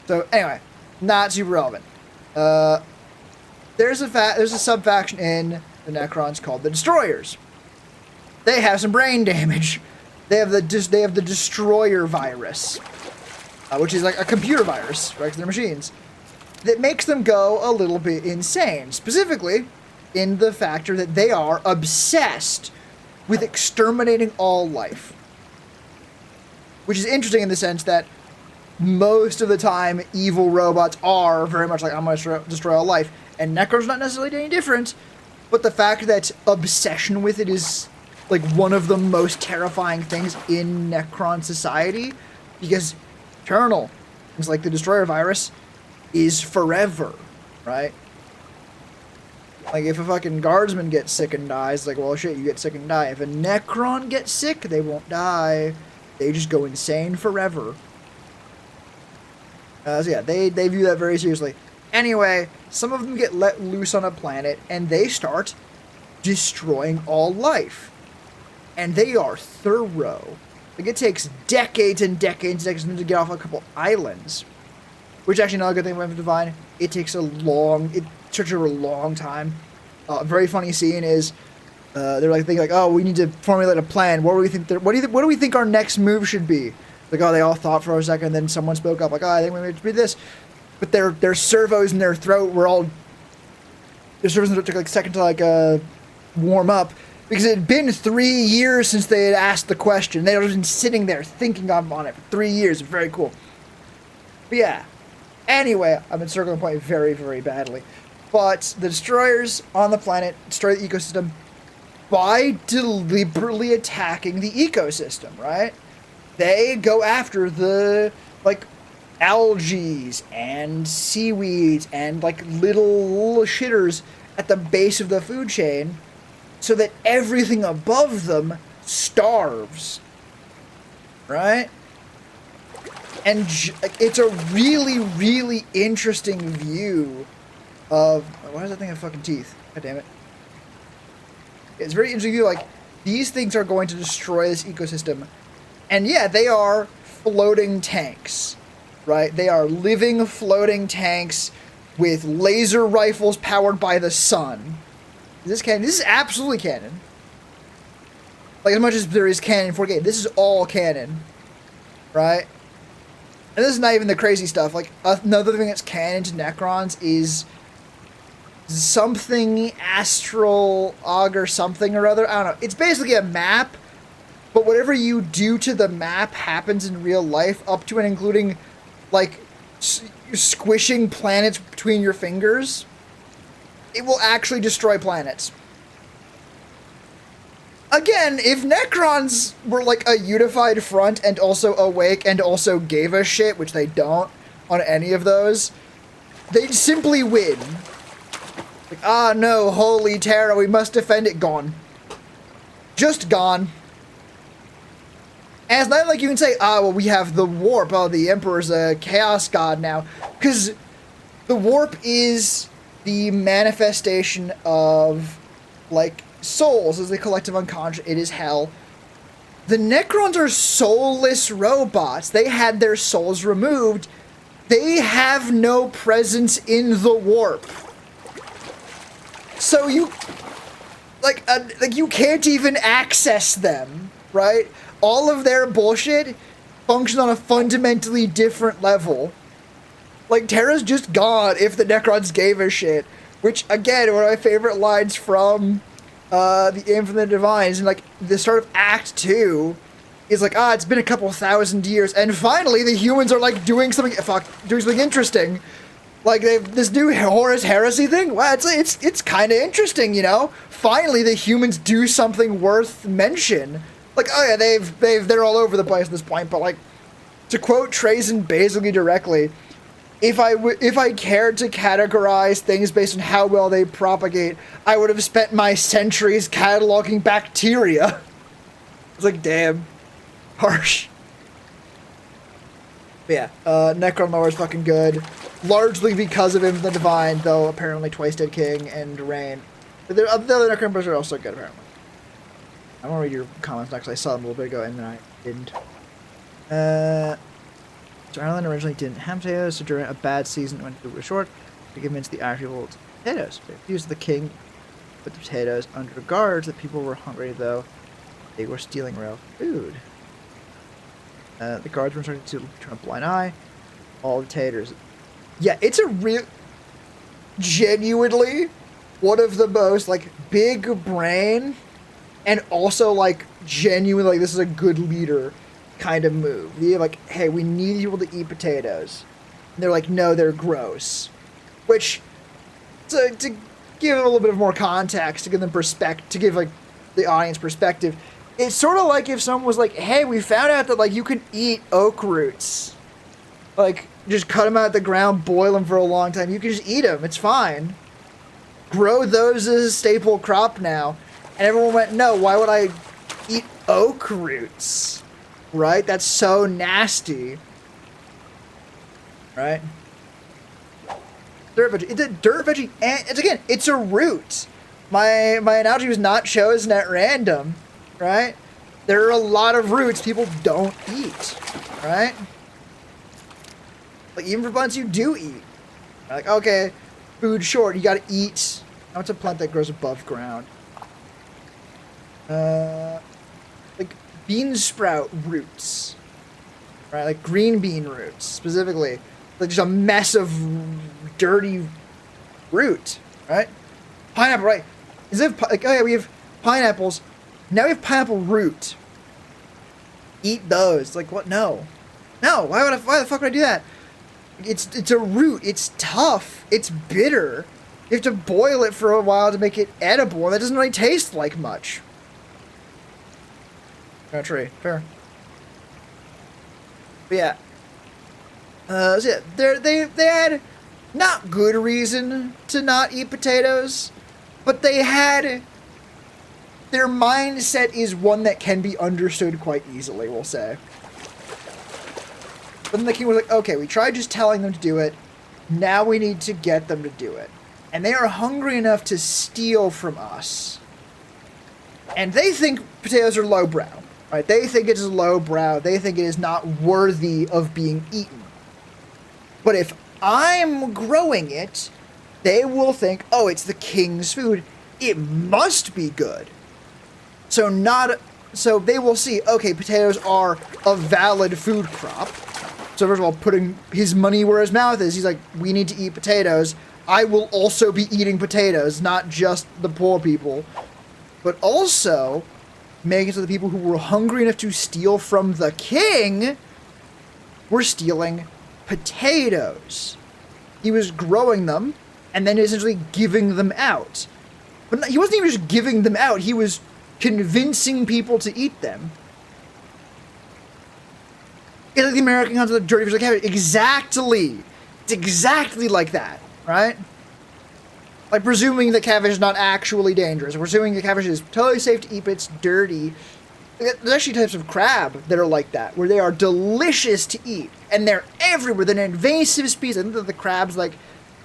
So, anyway, not super relevant. There's a sub-faction in the Necrons called the Destroyers. They have some brain damage. They have the Destroyer virus, which is like a computer virus, right, to their machines, that makes them go a little bit insane. Specifically, in the factor that they are obsessed with exterminating all life. Which is interesting in the sense that most of the time, evil robots are very much like, I'm going to destroy all life. And Necron's not necessarily any different, but the fact that obsession with it is like one of the most terrifying things in Necron society, because eternal, things like the Destroyer virus, is forever, right? Like, if a fucking guardsman gets sick and dies, like, well, shit, you get sick and die. If a Necron gets sick, they won't die. They just go insane forever. So yeah, they view that very seriously. Anyway, some of them get let loose on a planet, and they start destroying all life. And they are thorough. Like, it takes decades and decades and decades for them to get off a couple islands. Which, actually, another good thing about Divine, it takes it took over a long time. A very funny scene is, they're like thinking like, oh, we need to formulate a plan. What do we think our next move should be? Like, oh, they all thought for a second, and then someone spoke up like, oh, I think we need to be this. But their servos in their throat were all, their servos in their throat took like a second to like warm up, because it had been 3 years since they had asked the question. They had been sitting there thinking on it for 3 years. Very cool. But yeah. Anyway, I've been circling the point very, very badly. But the destroyers on the planet destroy the ecosystem by deliberately attacking the ecosystem, right? They go after the, like, algae and seaweeds and, like, little shitters at the base of the food chain so that everything above them starves, right? And it's a really, really interesting view of... Why does that thing have fucking teeth? God damn it. It's a very interesting view, like, these things are going to destroy this ecosystem. And yeah, they are floating tanks, right? They are living floating tanks with laser rifles powered by the sun. Is this canon? This is absolutely canon. Like, as much as there is canon in 4K, this is all canon, right? And this is not even the crazy stuff. Like, another thing that's canon to Necrons is something astral augur something or other. I don't know. It's basically a map, but whatever you do to the map happens in real life, up to and including, like, squishing planets between your fingers. It will actually destroy planets. Again, if Necrons were like a unified front and also awake and also gave a shit, which they don't on any of those, they'd simply win. Like, ah no, holy Terra, we must defend it. Gone. Just gone. And it's not like you can say, ah, well, we have the warp. Oh, the Emperor's a chaos god now. Because the warp is the manifestation of, like, souls as the collective unconscious. It is hell. The Necrons are soulless robots. They had their souls removed. They have no presence in the warp. So you, like you can't even access them, right? All of their bullshit functions on a fundamentally different level. Like, Terra's just gone if the Necrons gave a shit. Which, again, one of my favorite lines from the Infinite Divines, and like the start of Act 2 is like, it's been a couple thousand years, and finally the humans are like doing something interesting. Like, this new Horus Heresy thing. Wow, it's kind of interesting, you know. Finally, the humans do something worth mention. Like, oh yeah, they're all over the place at this point. But like, to quote Trazen basically directly, if I cared to categorize things based on how well they propagate, I would have spent my centuries cataloging bacteria. It's like, damn, harsh. But yeah, Necron lore is fucking good, largely because of him, the Divine, though apparently Twice Dead King and Rain. But the other Necron books are also good, apparently. I want to read your comments next. I saw them a little bit ago and then I didn't. So Ireland originally didn't have potatoes, so during a bad season it went too short to convince the Irish people to potatoes. They refused the king put the potatoes under guards that people were hungry, though they were stealing real food. The guards were starting to turn a blind eye. All the taters. Yeah, it's a real, genuinely one of the most like big brain and also like genuinely like this is a good leader kind of move. They're like, hey, we need people to eat potatoes. And they're like, no, they're gross. Which, to give a little bit of more context, to give them to give like the audience perspective, it's sort of like if someone was like, hey, we found out that like you can eat oak roots. Like, just cut them out of the ground, boil them for a long time. You can just eat them. It's fine. Grow those as a staple crop now. And everyone went, no, why would I eat oak roots? Right? That's so nasty. Right? Dirt veggie. It's a dirt veggie, and it's a root. My analogy was not chosen at random. Right? There are a lot of roots people don't eat. Right? Like, even for plants you do eat. Like, okay, food short, you gotta eat. Now it's a plant that grows above ground. Like bean sprout roots. Right, like green bean roots, specifically. Like just a mess of dirty root, right? Pineapple, right? Instead of, like, oh yeah, we have pineapples. Now we have pineapple root. Eat those. Like, what? No. No, why the fuck would I do that? It's a root. It's tough. It's bitter. You have to boil it for a while to make it edible, and that doesn't really taste like much. Not true. Fair. But yeah. So yeah, they had not good reason to not eat potatoes, but they had, their mindset is one that can be understood quite easily, we'll say. But then the king was like, okay, we tried just telling them to do it. Now we need to get them to do it. And they are hungry enough to steal from us. And they think potatoes are lowbrow. Right? They think it is lowbrow. They think it is not worthy of being eaten. But if I'm growing it, they will think, oh, it's the king's food. It must be good. So they will see, okay, potatoes are a valid food crop. So first of all, putting his money where his mouth is, he's like, we need to eat potatoes. I will also be eating potatoes, not just the poor people. But also making it so the people who were hungry enough to steal from the king were stealing potatoes. He was growing them and then essentially giving them out. But he wasn't even just giving them out, he was convincing people to eat them. It's like the American concept of dirty fish like cabbage. Exactly. It's exactly like that, right? Like presuming that catfish is not actually dangerous. We're assuming the catfish is totally safe to eat, but it's dirty. There's actually types of crab that are like that, where they are delicious to eat, and they're everywhere. They're an invasive species. I think that the crabs, like,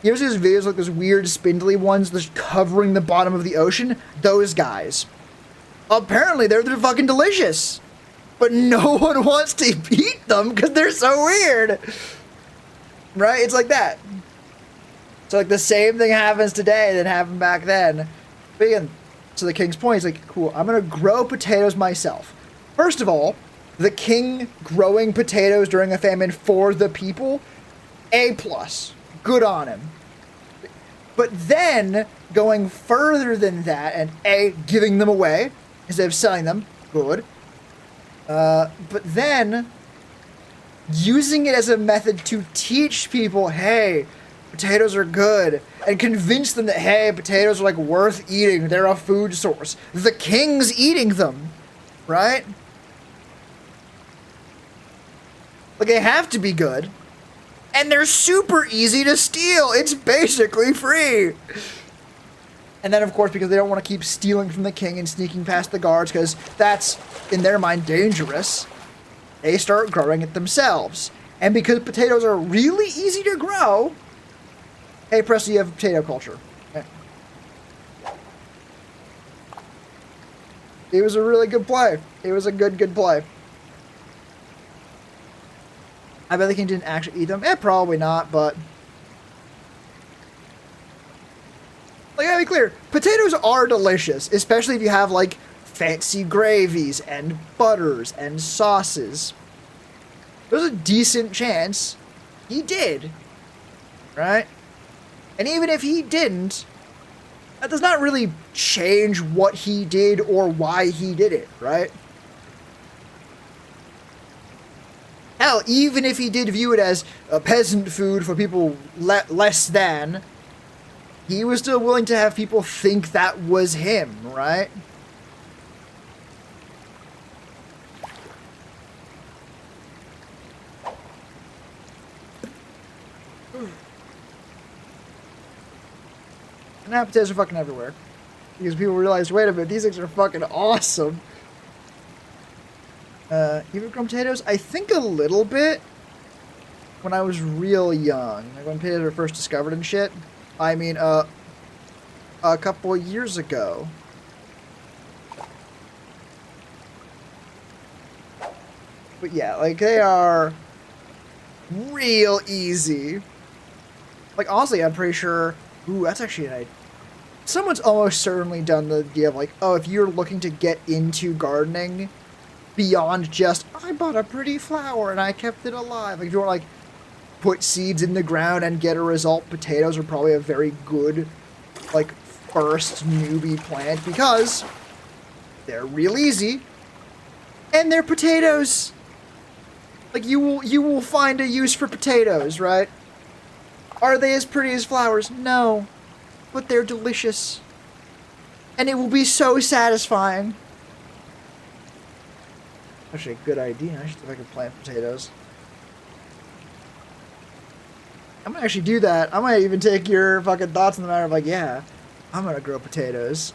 you ever see those videos, like those weird spindly ones just covering the bottom of the ocean? Those guys. Apparently, they're fucking delicious. But no one wants to eat them because they're so weird. Right? It's like that. So, like, the same thing happens today that happened back then. But again, to the king's point, he's like, cool, I'm going to grow potatoes myself. First of all, the king growing potatoes during a famine for the people, A+. Good on him. But then, going further than that, and A, giving them away instead of selling them, good. But then, using it as a method to teach people, hey, potatoes are good, and convince them that, hey, potatoes are, like, worth eating. They're a food source. The king's eating them, right? Like, they have to be good. And they're super easy to steal. It's basically free. And then, of course, because they don't want to keep stealing from the king and sneaking past the guards, because that's, in their mind, dangerous, they start growing it themselves. And because potatoes are really easy to grow, hey, Presley, you have potato culture. Okay. It was a really good play. It was a good play. I bet the king didn't actually eat them. Probably not, but... Like, I gotta be clear, potatoes are delicious, especially if you have, like, fancy gravies and butters and sauces. There's a decent chance he did, right? And even if he didn't, that does not really change what he did or why he did it, right? Hell, even if he did view it as a peasant food for people less than, he was still willing to have people think that was him, right? And now potatoes are fucking everywhere. Because people realized, wait a minute, these things are fucking awesome. Even grown potatoes? I think a little bit. When I was real young. Like when potatoes were first discovered and shit. I mean, a couple of years ago. But yeah, like they are real easy. Like honestly, I'm pretty sure. Ooh, that's actually an idea. Someone's almost certainly done the idea of like, oh, if you're looking to get into gardening beyond just, I bought a pretty flower and I kept it alive. Like if you want to like put seeds in the ground and get a result, potatoes are probably a very good like first newbie plant because they're real easy and they're potatoes. Like you will find a use for potatoes, right? Are they as pretty as flowers? No. But they're delicious. And it will be so satisfying. Actually, a good idea. I should see if I can plant potatoes. I'm gonna actually do that. I might even take your fucking thoughts on the matter of like, yeah, I'm gonna grow potatoes.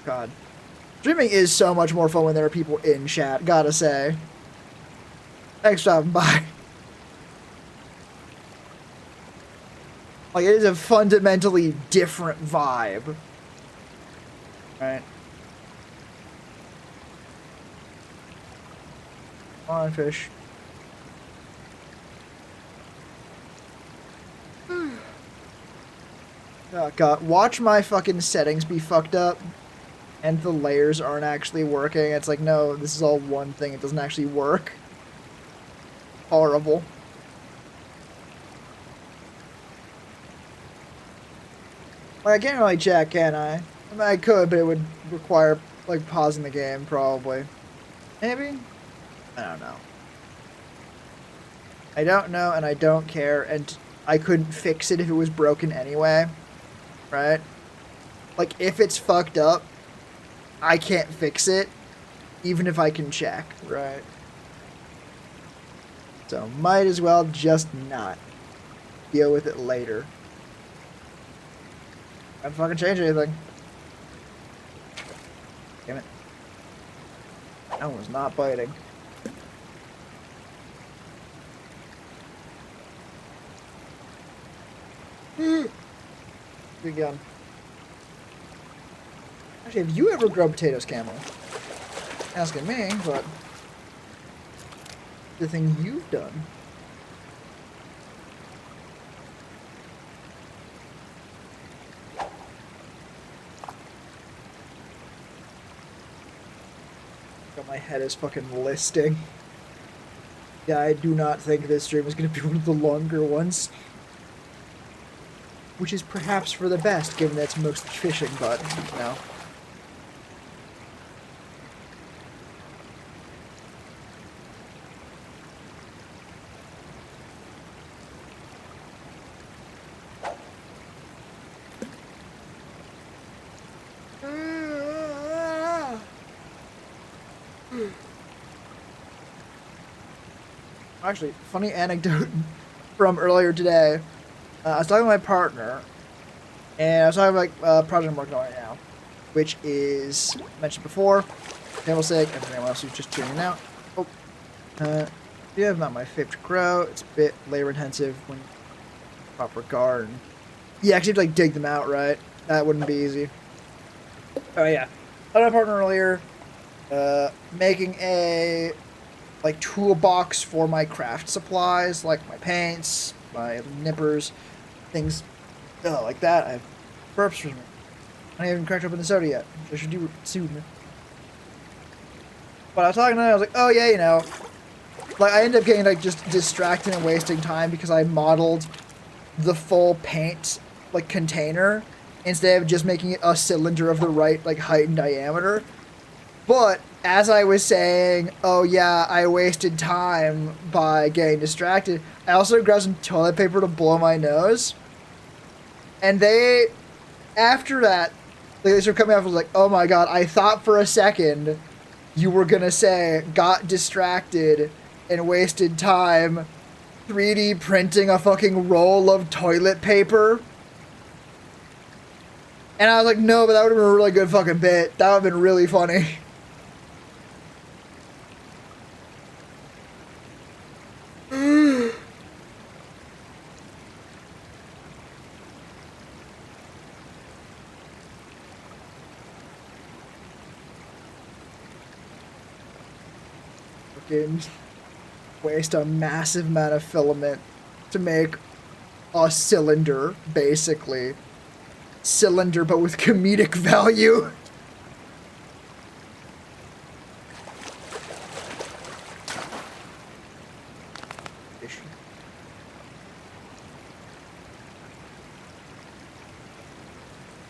God. Streaming is so much more fun when there are people in chat, gotta say. Thanks for stopping by. Like, it is a fundamentally different vibe. Right. Come on, fish. Oh god, watch my fucking settings be fucked up and the layers aren't actually working. It's like, no, this is all one thing. It doesn't actually work. Horrible. Like, I can't really check, can I? I mean, I could, but it would require, like, pausing the game, probably. Maybe? I don't know. I don't know, and I don't care, and I couldn't fix it if it was broken anyway. Right? Like, if it's fucked up, I can't fix it, even if I can check, right? So, might as well just not deal with it later. Can't fucking change anything. Damn it. That one was not biting. Good gun. Actually, have you ever grown potatoes, Camel? Asking me, but the thing you've done. God, my head is fucking listing. Yeah, I do not think this stream is going to be one of the longer ones. Which is perhaps for the best, given that it's mostly fishing, but, you know. Actually, funny anecdote from earlier today. I was talking to my partner, and I was talking about a project I'm working on right now, which is, mentioned before, Camel's sake, and for anyone else who's just tuning out. Oh, yeah, not my favorite to grow. It's a bit labor intensive when proper garden. Yeah, actually, like dig them out, right? That wouldn't be easy. Oh yeah, I had my partner earlier, making a like toolbox for my craft supplies, like my paints, my nippers, things like that. I have burps for me. I haven't cracked open the soda yet. I should do soon. But I was talking to him, I was like, oh yeah, you know, like I ended up getting like just distracted and wasting time because I modeled the full paint like container instead of just making it a cylinder of the right like height and diameter. But as I was saying, oh yeah, I wasted time by getting distracted, I also grabbed some toilet paper to blow my nose. And they, after that, they started coming off and was like, oh my god, I thought for a second you were gonna say, got distracted and wasted time 3D printing a fucking roll of toilet paper. And I was like, no, but that would have been a really good fucking bit. That would have been really funny. Fucking waste a massive amount of filament to make a cylinder, basically. Cylinder, but with comedic value.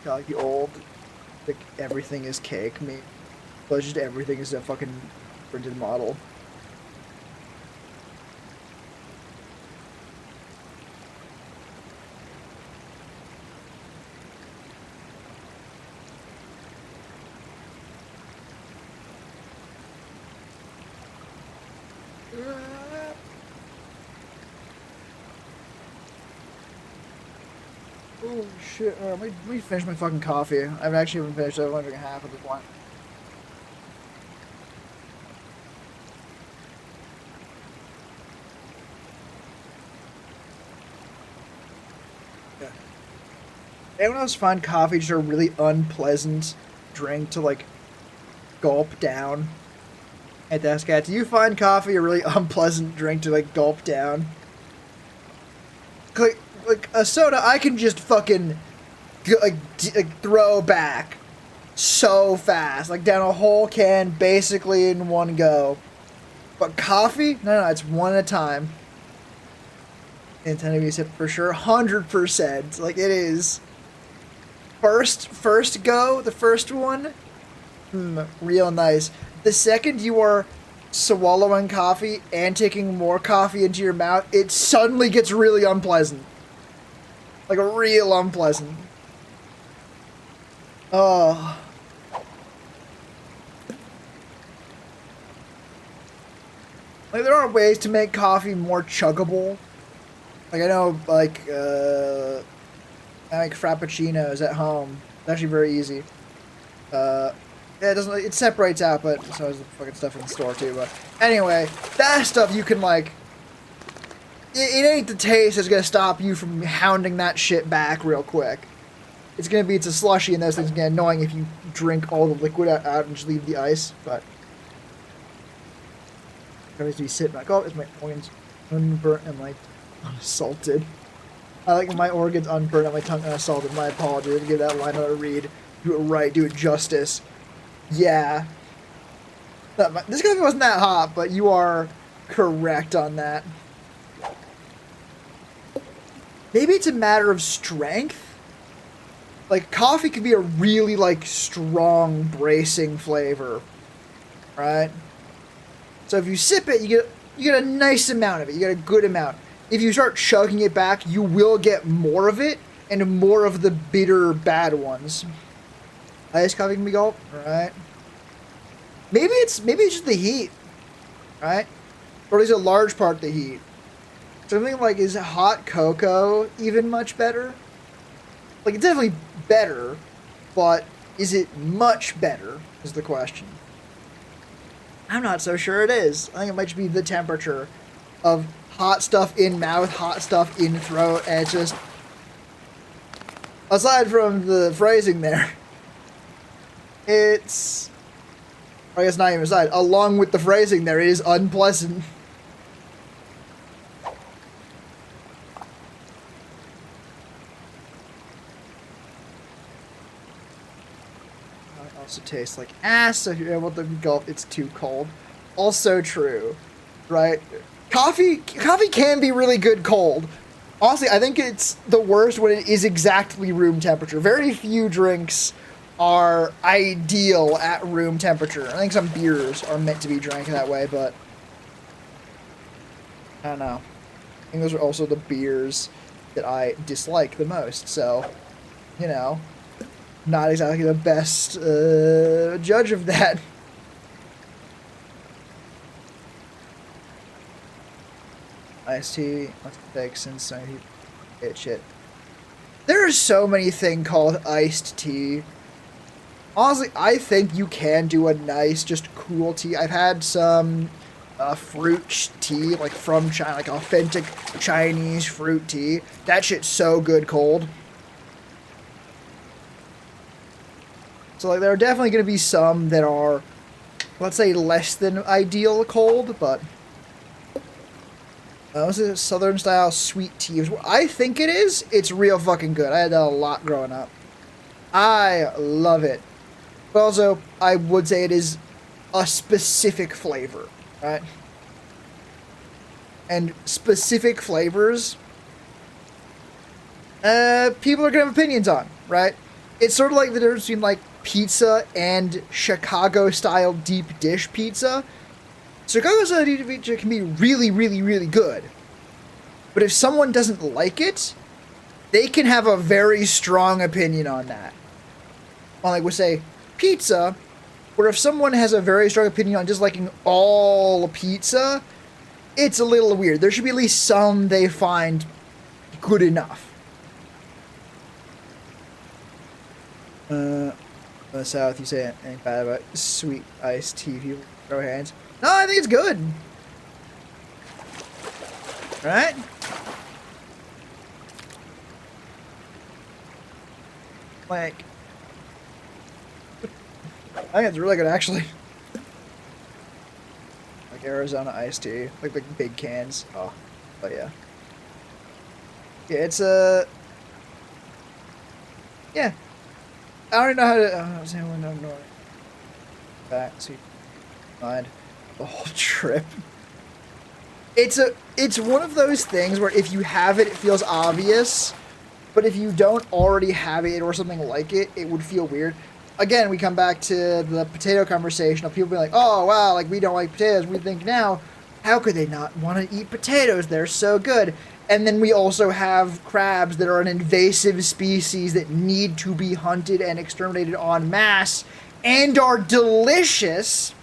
Got like the old, like everything is cake meme, but just everything is a fucking printed model. Oh shit, let me finish my fucking coffee. I haven't actually even finished it. I've only drinking half at this point. Yeah. Anyone else find coffee just a really unpleasant drink to like gulp down. Hey, Descat, do you find coffee a really unpleasant drink to like gulp down? Like a soda, I can just fucking like throw back so fast, like down a whole can basically in one go. But coffee, no, it's one at a time. Intended to be sip for sure, 100%. Like it is. First go, the first one, real nice. The second you are swallowing coffee and taking more coffee into your mouth, it suddenly gets really unpleasant. Like real unpleasant. Oh. Like there are ways to make coffee more chuggable. Like I know, like I make frappuccinos at home. It's actually very easy. Yeah, it separates out, but so does the fucking stuff in the store too. But anyway, that stuff you can like. It ain't the taste that's gonna stop you from hounding that shit back real quick. It's a slushy, and those things get annoying if you drink all the liquid out and just leave the ice. But I always be sitting back. Oh, is my organs unburnt and like unsalted? I like my organs unburnt and my tongue unsalted. My apologies. Give that line a read. Do it right. Do it justice. Yeah. This coffee wasn't that hot, but you are correct on that. Maybe it's a matter of strength. Like, coffee can be a really, like, strong, bracing flavor. Right? So if you sip it, you get a nice amount of it. You get a good amount. If you start chugging it back, you will get more of it, and more of the bitter, bad ones. Iced coffee can be gulped, right? Maybe it's just the heat, right? Or at least a large part of the heat. Something like, is hot cocoa even much better? Like, it's definitely better, but is it much better, is the question. I'm not so sure it is. I think it might just be the temperature of hot stuff in mouth, hot stuff in throat, and it's just... Aside from the phrasing there, it's... I guess not even aside. Along with the phrasing there, it is unpleasant. It also tastes like ass, so if you're able to gulp, it's too cold. Also true, right? Coffee can be really good cold. Honestly, I think it's the worst when it is exactly room temperature. Very few drinks are ideal at room temperature. I think some beers are meant to be drank that way, but I don't know. I think those are also the beers that I dislike the most, so, you know, not exactly the best judge of that. Iced tea, let's take since some people hit shit. There are so many things called iced tea. Honestly, I think you can do a nice, just cool tea. I've had some fruit tea, like from China, like authentic Chinese fruit tea. That shit's so good cold. So, like, there are definitely going to be some that are, let's say, less than ideal cold, but... this is Southern style sweet tea. I think it is. It's real fucking good. I had that a lot growing up. I love it. But also, I would say it is a specific flavor, right? And specific flavors, people are gonna have opinions on, right? It's sort of like the difference between, like, pizza and Chicago-style deep dish pizza. Chicago-style deep dish pizza can be really, really, really good. But if someone doesn't like it, they can have a very strong opinion on that. Well, like, we'll say, pizza, where if someone has a very strong opinion on just liking all pizza, it's a little weird. There should be at least some they find good enough. South, you say anything bad about sweet iced tea, people throw hands. No, I think it's good. Right? Like, I think it's really good, actually. Like Arizona iced tea. Like the big cans. Oh, but yeah. Yeah, it's a... yeah. I don't even know how to... I don't know. Back, so you mind the whole trip. It's one of those things where if you have it, it feels obvious. But if you don't already have it or something like it, it would feel weird. Again, we come back to the potato conversation of people being like, oh, wow, like, we don't like potatoes. We think now, how could they not want to eat potatoes? They're so good. And then we also have crabs that are an invasive species that need to be hunted and exterminated en masse and are delicious,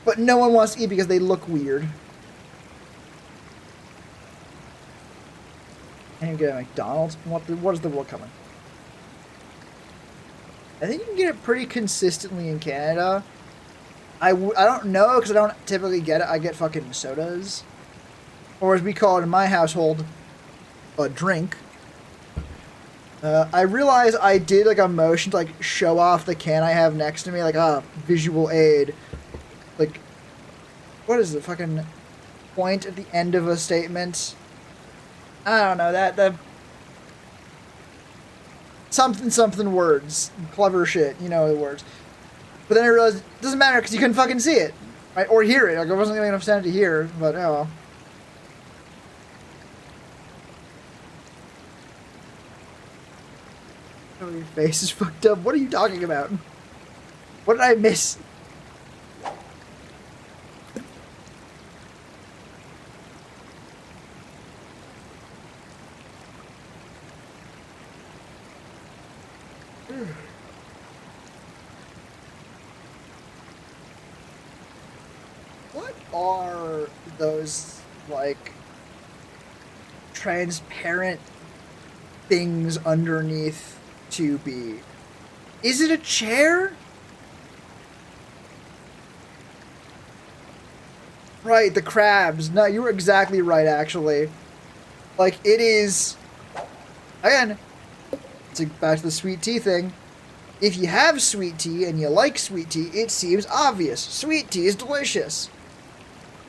but no one wants to eat because they look weird. And you get a McDonald's. What is the world coming? I think you can get it pretty consistently in Canada. I don't know because I don't typically get it. I get fucking sodas. Or as we call it in my household, a drink. I realized I did like a motion to like show off the can I have next to me, like a visual aid. Like, what is the fucking point at the end of a statement? I don't know, the something words, clever shit, you know the words. But then I realized it doesn't matter because you couldn't fucking see it, right? Or hear it. Like, it wasn't enough sound to hear, but oh well. Oh, your face is fucked up. What are you talking about? What did I miss? What are those, like, transparent things underneath to be? Is it a chair? Right, the crabs. No, you were exactly right, actually. Like, it is... Again, it's like back to the sweet tea thing. If you have sweet tea and you like sweet tea, it seems obvious. Sweet tea is delicious.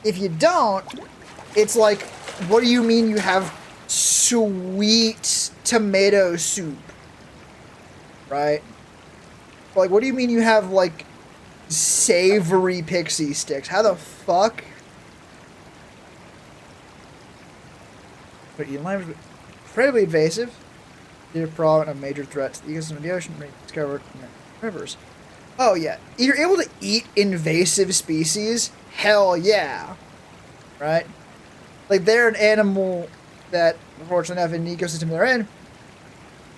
If you don't, it's like, what do you mean you have sweet tomato soup? Right? Like, what do you mean you have, like, savory pixie sticks? How the fuck? But Elon is incredibly invasive. They're probably a major threat to the ecosystem of the ocean. Discovered in rivers. Oh yeah, you're able to eat invasive species. Hell yeah, right? Like they're an animal that, unfortunately enough, in the ecosystem they're in,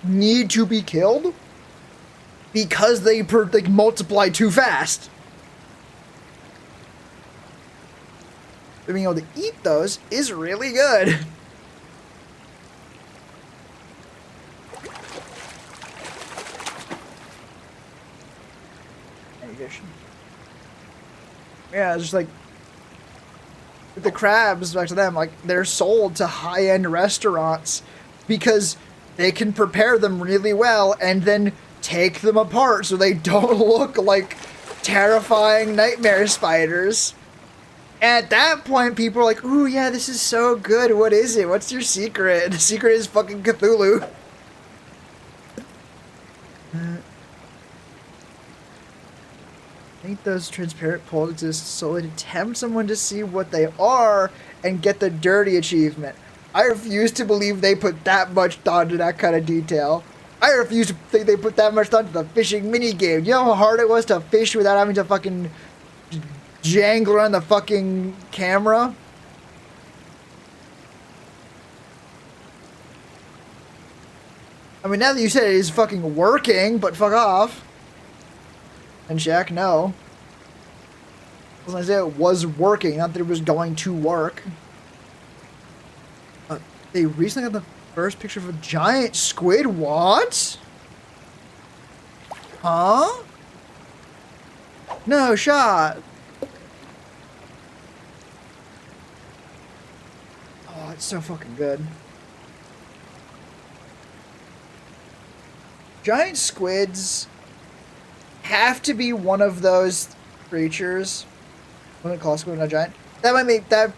need to be killed because they multiply too fast. So being able to eat those is really good. Yeah, it's just like the crabs, back to them, like they're sold to high-end restaurants because they can prepare them really well and then take them apart so they don't look like terrifying nightmare spiders. And at that point, people are like, ooh, yeah, this is so good. What is it? What's your secret? The secret is fucking Cthulhu. I think those transparent poles exist solely to tempt someone to see what they are and get the dirty achievement. I refuse to believe they put that much thought into that kind of detail. I refuse to think they put that much thought into the fishing minigame. You know how hard it was to fish without having to fucking jangle around the fucking camera? I mean, now that you said it is fucking working, but fuck off. And Shaq, no. I said it was working, not that it was going to work. They recently got the first picture of a giant squid. What? Huh? No shot. Oh, it's so fucking good. Giant squids have to be one of those creatures. One of the colossal, not giant. That might make that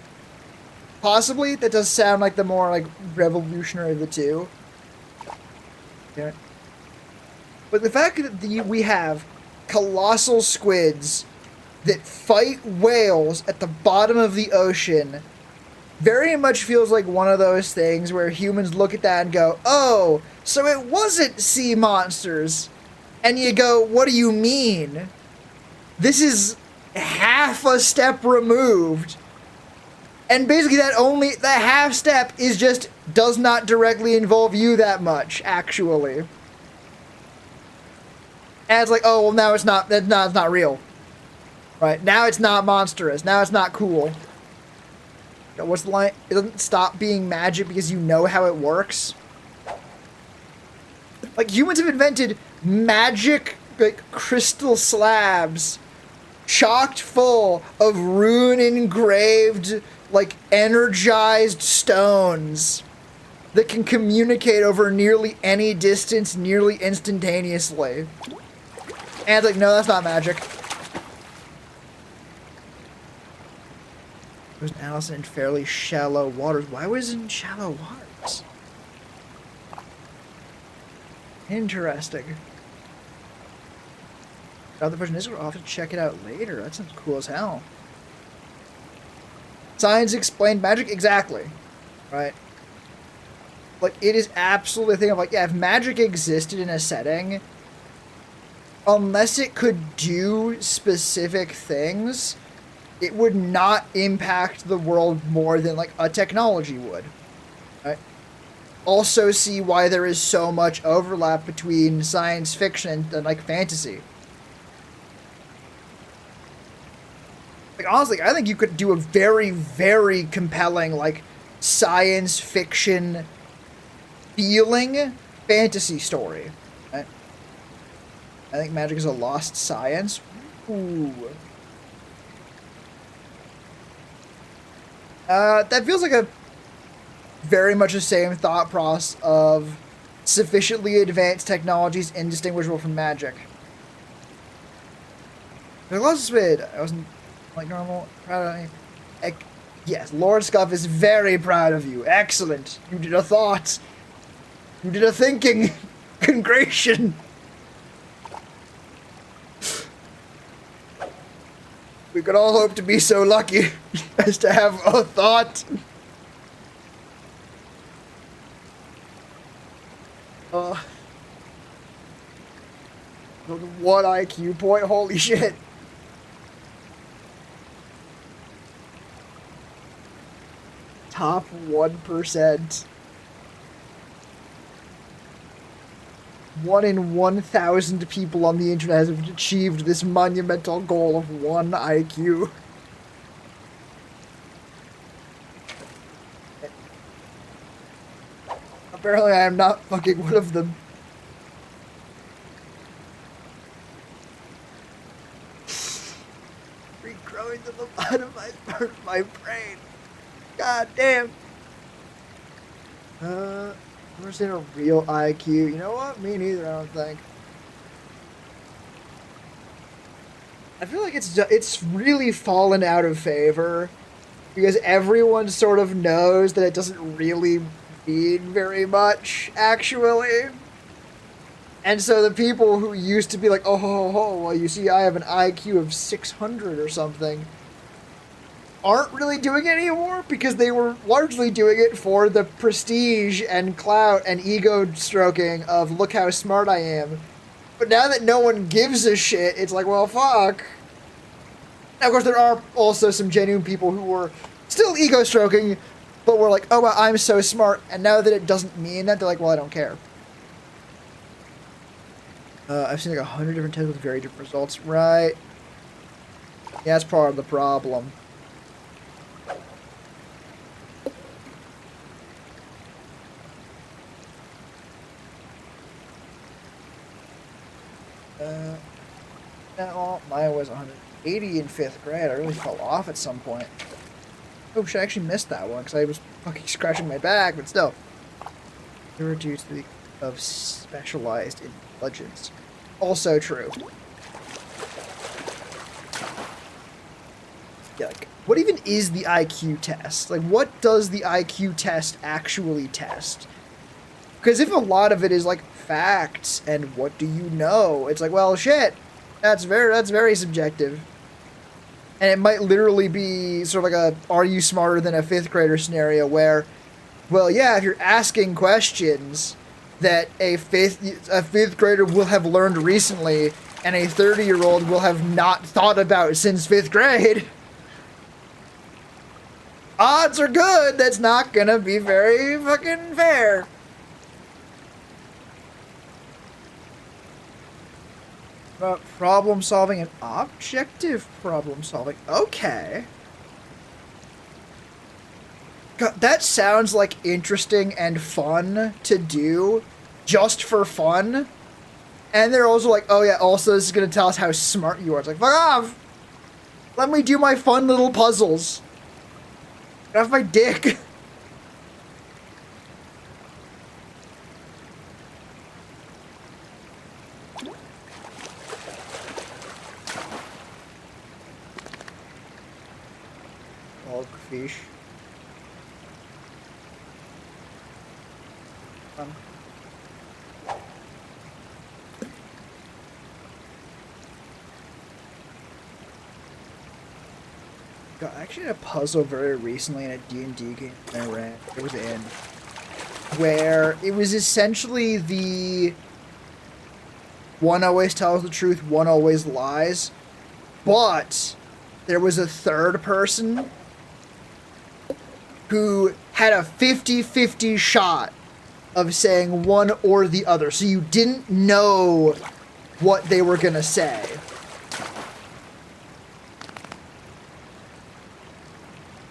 possibly. That does sound like the more like revolutionary of the two. Yeah. But the fact that we have colossal squids that fight whales at the bottom of the ocean very much feels like one of those things where humans look at that and go, oh, so it wasn't sea monsters. And you go, what do you mean? This is half a step removed. And basically that half step is just does not directly involve you that much, actually. And it's like, oh, well, now it's not real. Right, now it's not monstrous. Now it's not cool. What's the line? It doesn't stop being magic because you know how it works. Like, humans have invented magic, like, crystal slabs chocked full of rune-engraved, like, energized stones that can communicate over nearly any distance nearly instantaneously. And it's like, no, that's not magic. There's Allison in fairly shallow waters. Why was it in shallow waters? Interesting. Other person is, we'll have to check it out later. That sounds cool as hell. Science explained magic? Exactly. Right? Like, it is absolutely a thing of like, yeah, if magic existed in a setting, unless it could do specific things, it would not impact the world more than, like, a technology would. Right? Also see why there is so much overlap between science fiction and, like, fantasy. Like, honestly, I think you could do a very, very compelling, like, science fiction feeling fantasy story. Right? I think magic is a lost science. Ooh. That feels like a very much the same thought process of sufficiently advanced technologies indistinguishable from magic. There's lots of speed. I wasn't like normal. Proud of me. Yes, Lord Scuff is very proud of you. Excellent. You did a thought. You did a thinking. Congration. We could all hope to be so lucky as to have a thought. One IQ point, holy shit. Top 1%. 1 in 1,000 people on the internet have achieved this monumental goal of 1 IQ. Apparently I am not fucking one of them. Regrowing to the bottom of my brain. God damn. Never seen a real IQ. You know what? Me neither, I don't think. I feel like it's really fallen out of favor because everyone sort of knows that it doesn't really mean very much, actually. And so the people who used to be like, oh, ho, ho, well, you see, I have an IQ of 600 or something, aren't really doing it anymore because they were largely doing it for the prestige and clout and ego stroking of look how smart I am. But now that no one gives a shit, it's like, well, fuck. Now, of course, there are also some genuine people who were still ego stroking, but were like, oh, well, I'm so smart. And now that it doesn't mean that, they're like, well, I don't care. I've seen like 100 different tests with very different results. Right. Yeah, that's part of the problem. No, mine was 180 in 5th grade. I really fell off at some point. Oh shit, I actually missed that one because I was fucking scratching my back, but still. They reduced the of specialized intelligence. Also true. Yeah, like, what even is the IQ test? Like, what does the IQ test actually test? Because if a lot of it is like facts and what do you know, it's like, well, shit, that's very subjective. And it might literally be sort of like a "Are you smarter than a fifth grader" scenario where, well, yeah, if you're asking questions that a fifth grader will have learned recently and a 30-year-old will have not thought about since fifth grade, odds are good that's not gonna be very fucking fair. Problem solving and objective problem solving. Okay. God, that sounds like interesting and fun to do just for fun. And they're also like, oh yeah, also this is going to tell us how smart you are. It's like, fuck off! Let me do my fun little puzzles. Get off my dick. Fish. God, I actually had a puzzle very recently in a D&D game I ran. It was in where it was essentially the one always tells the truth, one always lies, but there was a third person who had a 50-50 shot of saying one or the other. So you didn't know what they were going to say.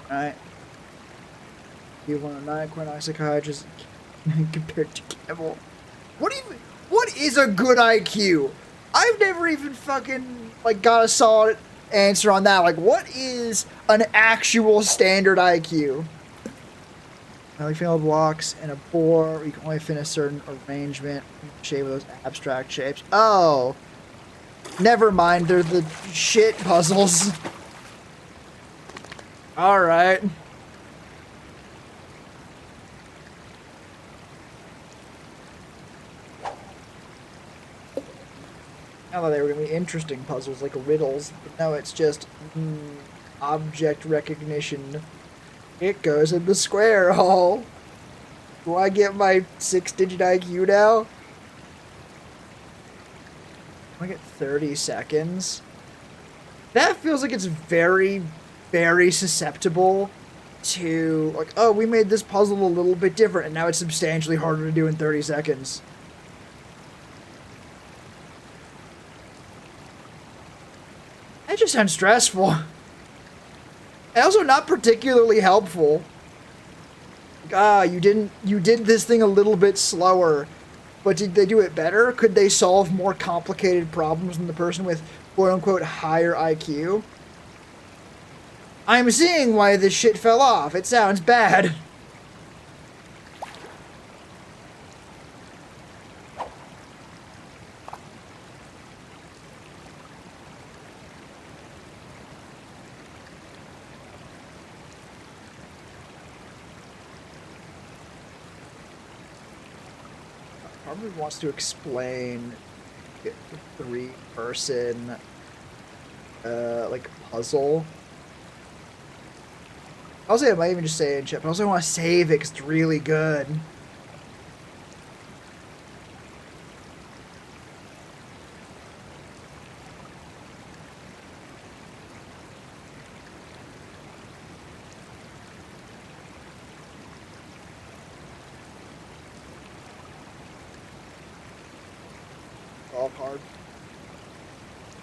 Alright. You want a night psychiatrist compared to Campbell. What is a good IQ? I've never even fucking, like, got a solid answer on that. Like, what is an actual standard IQ? Only field blocks and a bore. You can only fit a certain arrangement, shape of those abstract shapes. Oh, never mind. They're the shit puzzles. All right. I thought they were gonna be interesting puzzles like riddles, but no, it's just object recognition. It goes in the square hole. Do I get my 6-digit IQ now? I get 30 seconds. That feels like it's very, very susceptible to, like, oh, we made this puzzle a little bit different, and now it's substantially harder to do in 30 seconds. That just sounds stressful. And also not particularly helpful. Like, you did this thing a little bit slower, but did they do it better? Could they solve more complicated problems than the person with quote-unquote higher IQ? I'm seeing why this shit fell off. It sounds bad. Probably wants to explain the 3-person like puzzle. Also, I might even just say it in chat, but I also want to save it because it's really good. All hard.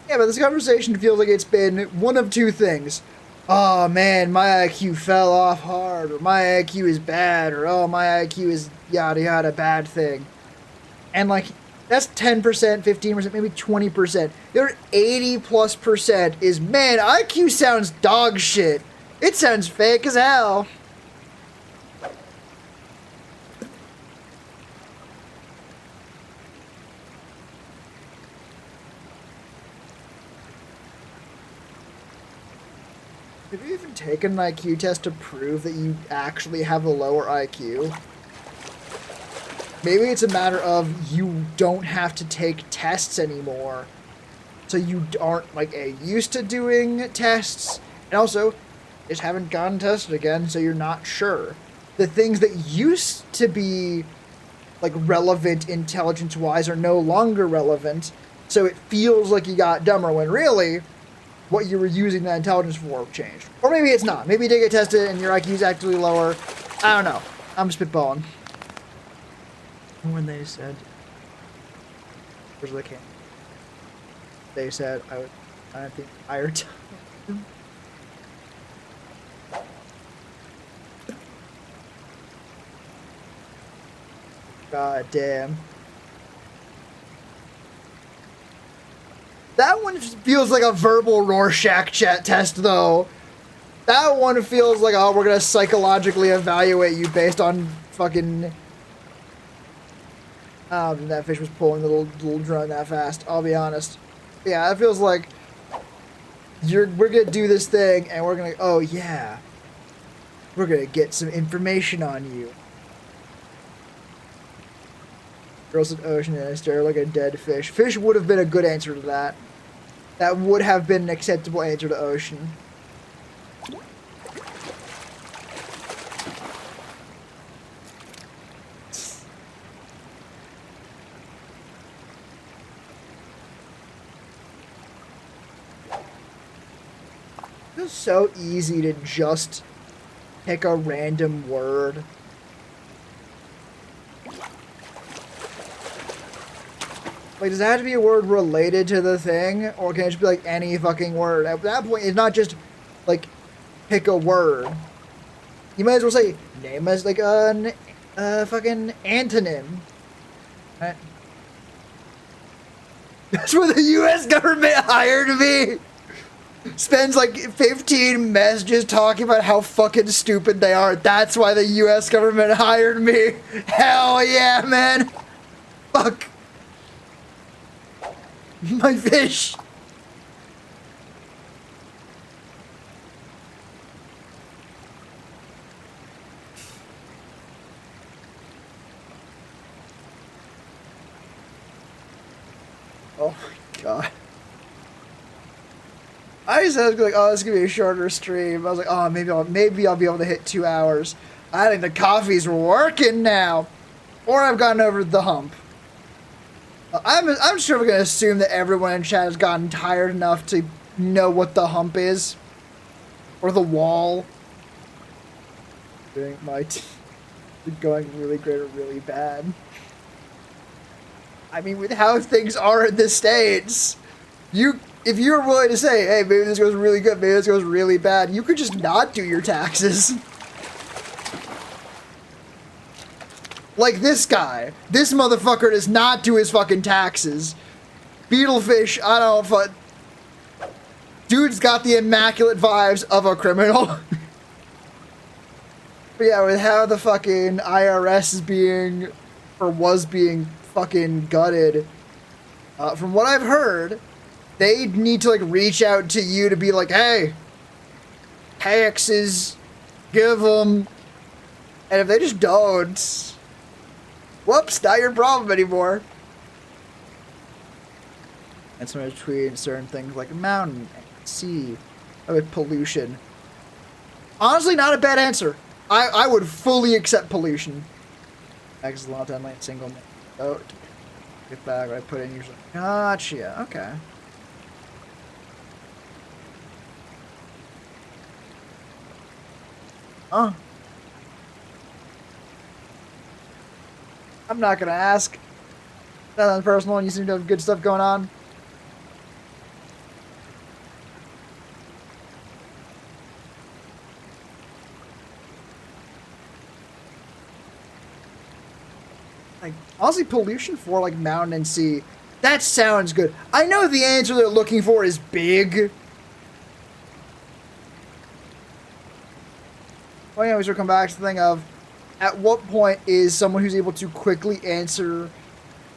Yeah, but this conversation feels like it's been one of two things. Oh man, my IQ fell off hard, or my IQ is bad, or oh, my IQ is yada yada bad thing. And like, that's 10%, 15%, maybe 20%. The other 80+% is, man, IQ sounds dog shit. It sounds fake as hell. Have you even taken an IQ test to prove that you actually have a lower IQ? Maybe it's a matter of you don't have to take tests anymore. So you aren't, like, used to doing tests. And also, just haven't gotten tested again, so you're not sure. The things that used to be, like, relevant intelligence-wise are no longer relevant. So it feels like you got dumber when really what you were using that intelligence for changed. Or maybe it's not. Maybe you did get tested and your IQ is actually lower. I don't know. I'm spitballing. When they said, where's the can? They said I think higher time. God damn. That one feels like a verbal Rorschach test, though. That one feels like, oh, we're gonna psychologically evaluate you based on fucking. That fish was pulling the little drone that fast. I'll be honest. Yeah, it feels like we're gonna do this thing, and we're gonna. Oh yeah, we're gonna get some information on you. Girls in ocean and I stare like a dead fish. Fish would have been a good answer to that. That would have been an acceptable answer to ocean. It's so easy to just pick a random word. Like, does it have to be a word related to the thing? Or can it just be, like, any fucking word? At that point, it's not just, like, pick a word. You might as well say, name as, like, a fucking antonym. Right? That's what the U.S. government hired me! Spends, like, 15 messages talking about how fucking stupid they are. That's why the U.S. government hired me. Hell yeah, man! Fuck. My fish! Oh my god. I just was like, oh, this is gonna be a shorter stream. I was like, oh, maybe I'll be able to hit 2 hours. I think the coffee's working now. Or I've gotten over the hump. I'm sure we're going to assume that everyone in chat has gotten tired enough to know what the hump is. Or the wall. It might be going really great or really bad. I mean, with how things are in the States, if you're willing to say, hey, maybe this goes really good, maybe this goes really bad, you could just not do your taxes. Like this guy. This motherfucker does not do his fucking taxes. Beetlefish, I don't know if dude's got the immaculate vibes of a criminal. But yeah, with how the fucking IRS is being, or was being fucking gutted, from what I've heard, they need to, like, reach out to you to be like, hey, taxes, give them. And if they just don't, whoops, not your problem anymore. And somebody's tweeting certain things like mountain, sea, with pollution. Honestly, not a bad answer. I would fully accept pollution. Excellent, time lane, single note. Get back, I put in usually. Gotcha, okay. Huh. I'm not gonna ask. Nothing personal, and you seem to have good stuff going on. Like, honestly, pollution for, like, mountain and sea. That sounds good. I know the answer they're looking for is big. Well, anyways, we'll come back to the thing of, at what point is someone who's able to quickly answer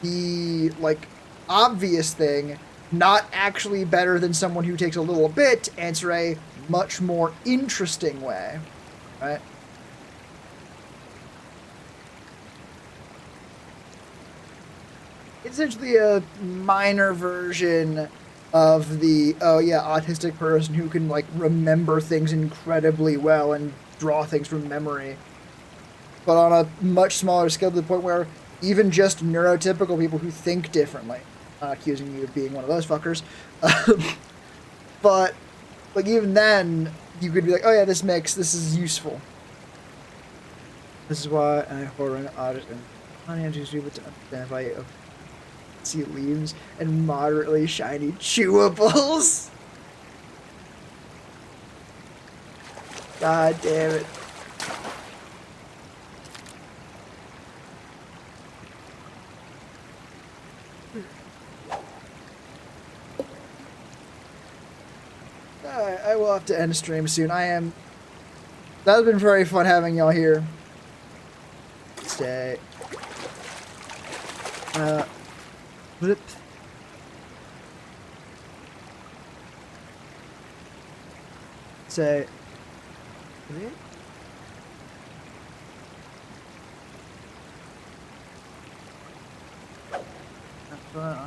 the, like, obvious thing not actually better than someone who takes a little bit to answer a much more interesting way, right? It's essentially a minor version of the, oh yeah, autistic person who can, like, remember things incredibly well and draw things from memory. But on a much smaller scale, to the point where even just neurotypical people who think differently, not accusing you of being one of those fuckers, but, like, even then, you could be like, oh yeah, this is useful. This is why I horror an audit and uninterested people to identify see leaves and moderately shiny chewables. God damn it. Alright, I will have to end stream soon. That's been very fun having y'all here. Stay. Flip. Say.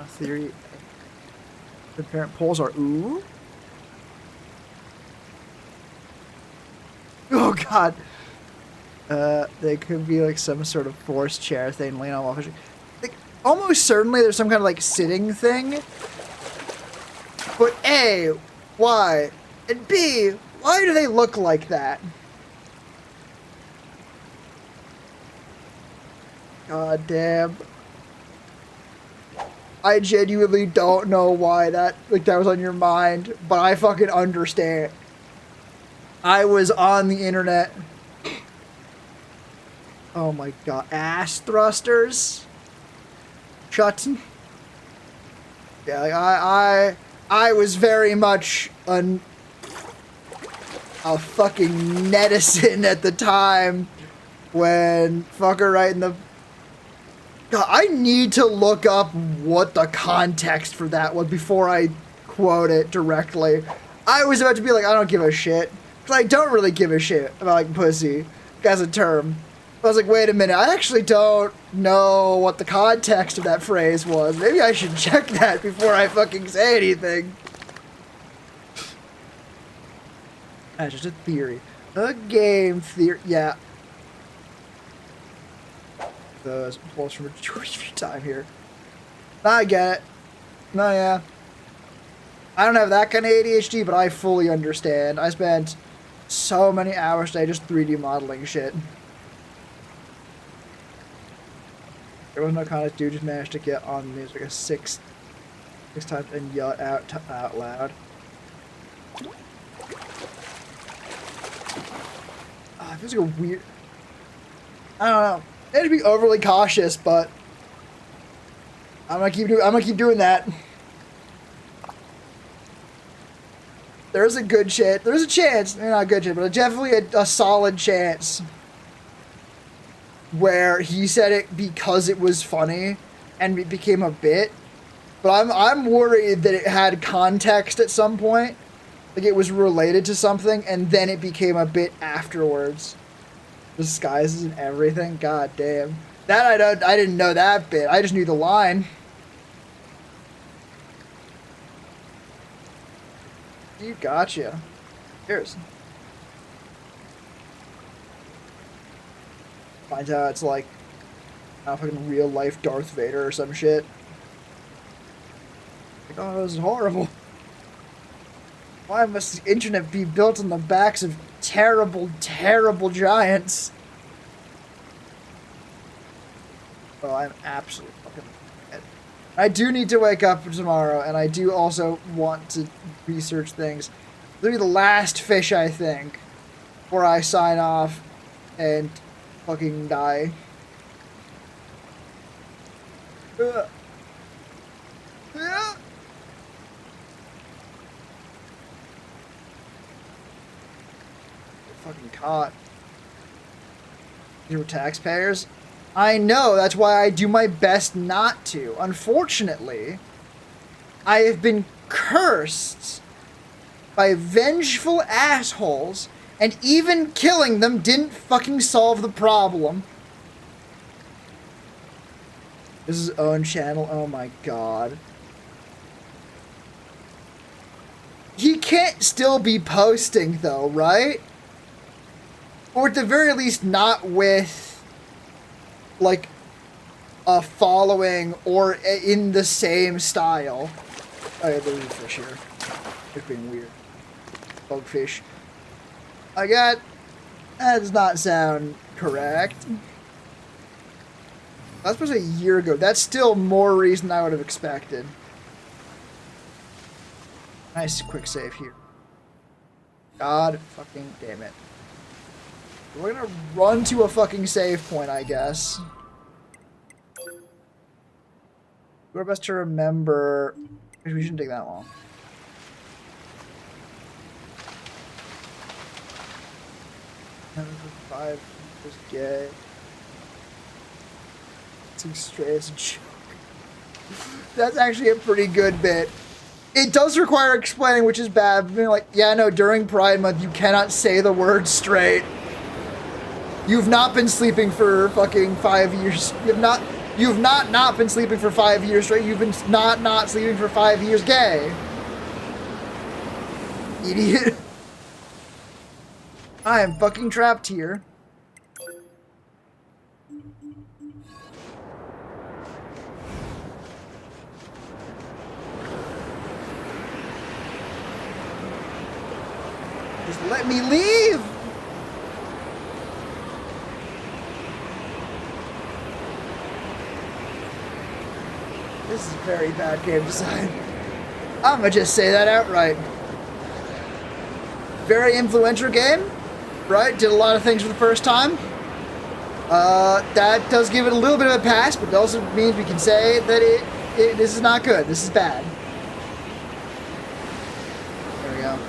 Theory. The parent poles are ooh. Oh god. They could be like some sort of forced chair thing laying on while fishing. Like, almost certainly there's some kind of like sitting thing. But A, why? And B, why do they look like that? God damn. I genuinely don't know why that was on your mind, but I fucking understand. I was on the internet. Oh my god. Ass thrusters? Shut. Yeah, like I was very much a fucking netizen at the time when fucker right in the... God, I need to look up what the context for that was before I quote it directly. I was about to be like, I don't give a shit. Because I don't really give a shit about, like, pussy as a term. I was like, wait a minute, I actually don't know what the context of that phrase was. Maybe I should check that before I fucking say anything. That's just a theory. A game theory. Yeah. Those pulls from a short time here. I get it. No, yeah. I don't have that kind of ADHD, but I fully understand. I spent so many hours today just 3D modeling shit. There was no contest, dude just managed to get on the news like a six times and yell it out loud. It feels like a weird... I don't know. I had to be overly cautious, but I'm gonna keep doing that. There's a good chance. There's a chance. Not a good chance, but definitely a solid chance where he said it because it was funny and it became a bit. But I'm worried that it had context at some point, like it was related to something, and then it became a bit afterwards. Disguises and everything. God damn. That I didn't know that bit. I just knew the line. You gotcha. Cheers. Finds out it's like a fucking real life Darth Vader or some shit. Like, oh, this is horrible. Why must the internet be built on the backs of terrible, terrible giants? Oh, I'm absolutely fucking dead. I do need to wake up tomorrow, and I do also want to research things. This will be the last fish, I think, before I sign off and fucking die. Yeah. Fucking caught. You were taxpayers? I know, that's why I do my best not to. Unfortunately, I have been cursed by vengeful assholes, and even killing them didn't fucking solve the problem. This is his own channel. Oh my god. He can't still be posting though, right? Or at the very least not with, like, a following or in the same style. Oh yeah, there's a fish here. It's being weird. Bugfish. That does not sound correct. That was a year ago. That's still more reason I would have expected. Nice quick save here. God fucking damn it. We're gonna run to a fucking save point, I guess. Do our best to remember. We shouldn't take that long. Five was gay. It's straight as a joke. That's actually a pretty good bit. It does require explaining, which is bad. Being like, yeah, no, during Pride Month, you cannot say the word straight. You've not been sleeping for fucking 5 years. You've not been sleeping for 5 years straight. You've been not sleeping for 5 years gay. Idiot. I am fucking trapped here. Just let me leave! This is very bad game design. I'm gonna just say that outright. Very influential game, right? Did a lot of things for the first time. That does give it a little bit of a pass, but it also means we can say that this is not good. This is bad. There we go.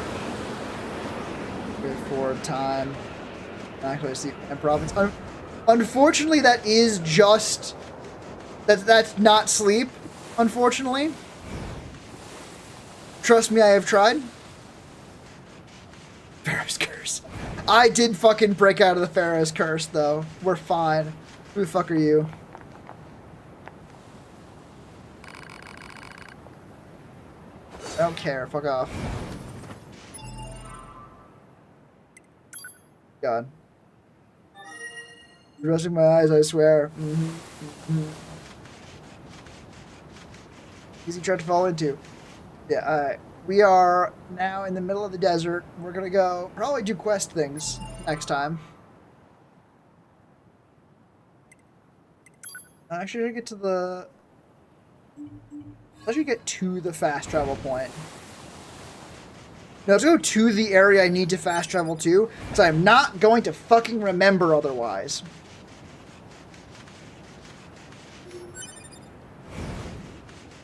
Good forward time. Not going to see and province. Unfortunately, that is just that's not sleep. Unfortunately, trust me, I have tried. Pharaoh's Curse. I did fucking break out of the Pharaoh's Curse, though. We're fine. Who the fuck are you? I don't care. Fuck off. God. You're rushing my eyes, I swear. Easy trap to fall into. Yeah, alright. We are now in the middle of the desert. We're gonna go probably do quest things next time. Actually, get to the. Let's get to the fast travel point. No, let's go to the area I need to fast travel to, because I'm not going to fucking remember otherwise.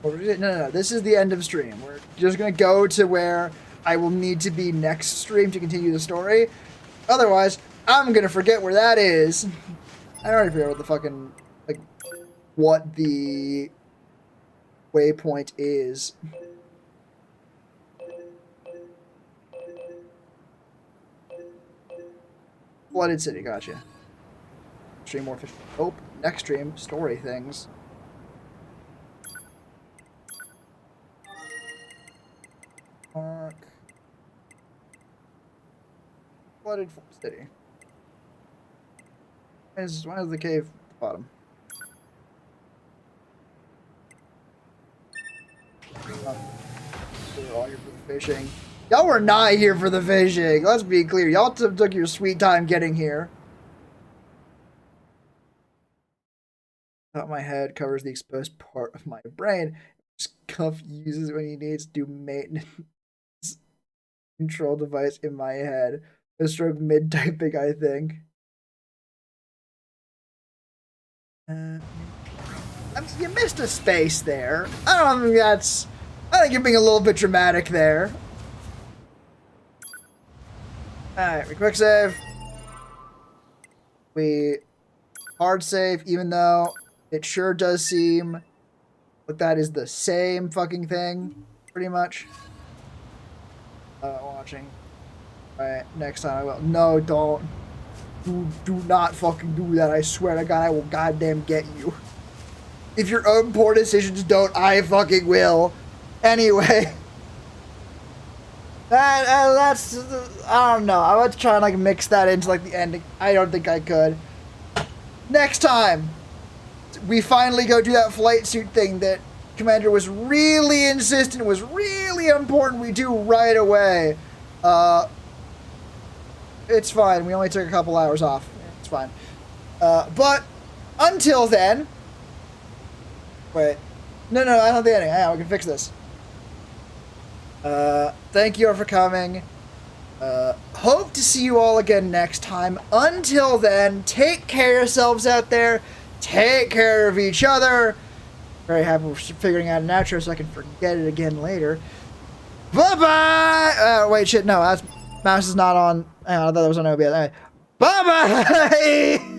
No. This is the end of stream. We're just going to go to where I will need to be next stream to continue the story. Otherwise, I'm going to forget where that is. I already forget what the fucking, like, what the waypoint is. Flooded City, gotcha. Stream more fish. Oh, next stream, story things. Park. Flooded City. Why is the cave at the bottom? We're all here for the fishing. Y'all were not here for the fishing. Let's be clear. Y'all took your sweet time getting here. Thought my head covers the exposed part of my brain. Scuff uses when he needs to do maintenance control device in my head. A stroke mid typing, I think. I mean, you missed a space there. I don't think that's. I think you're being a little bit dramatic there. Alright, we quick save. We hard save, even though it sure does seem like that is the same fucking thing, pretty much. watching. Alright, next time I will. No, don't. Do not fucking do that. I swear to God, I will goddamn get you. If your own poor decisions don't, I fucking will. Anyway. That's, I don't know. I was trying to like mix that into like the ending. I don't think I could. Next time, we finally go do that flight suit thing that Commander was really insistent was really important we do right away. It's fine. We only took a couple hours off. It's fine. But until then, wait. No, I don't think anything. Yeah, we can fix this. Thank you all for coming. Hope to see you all again next time. Until then, take care of yourselves out there. Take care of each other. Very happy we're figuring out an outro so I can forget it again later. Bye-bye! Wait, shit, no. Mouse is not on. Hang on, I thought that was on OBS. Bye-bye!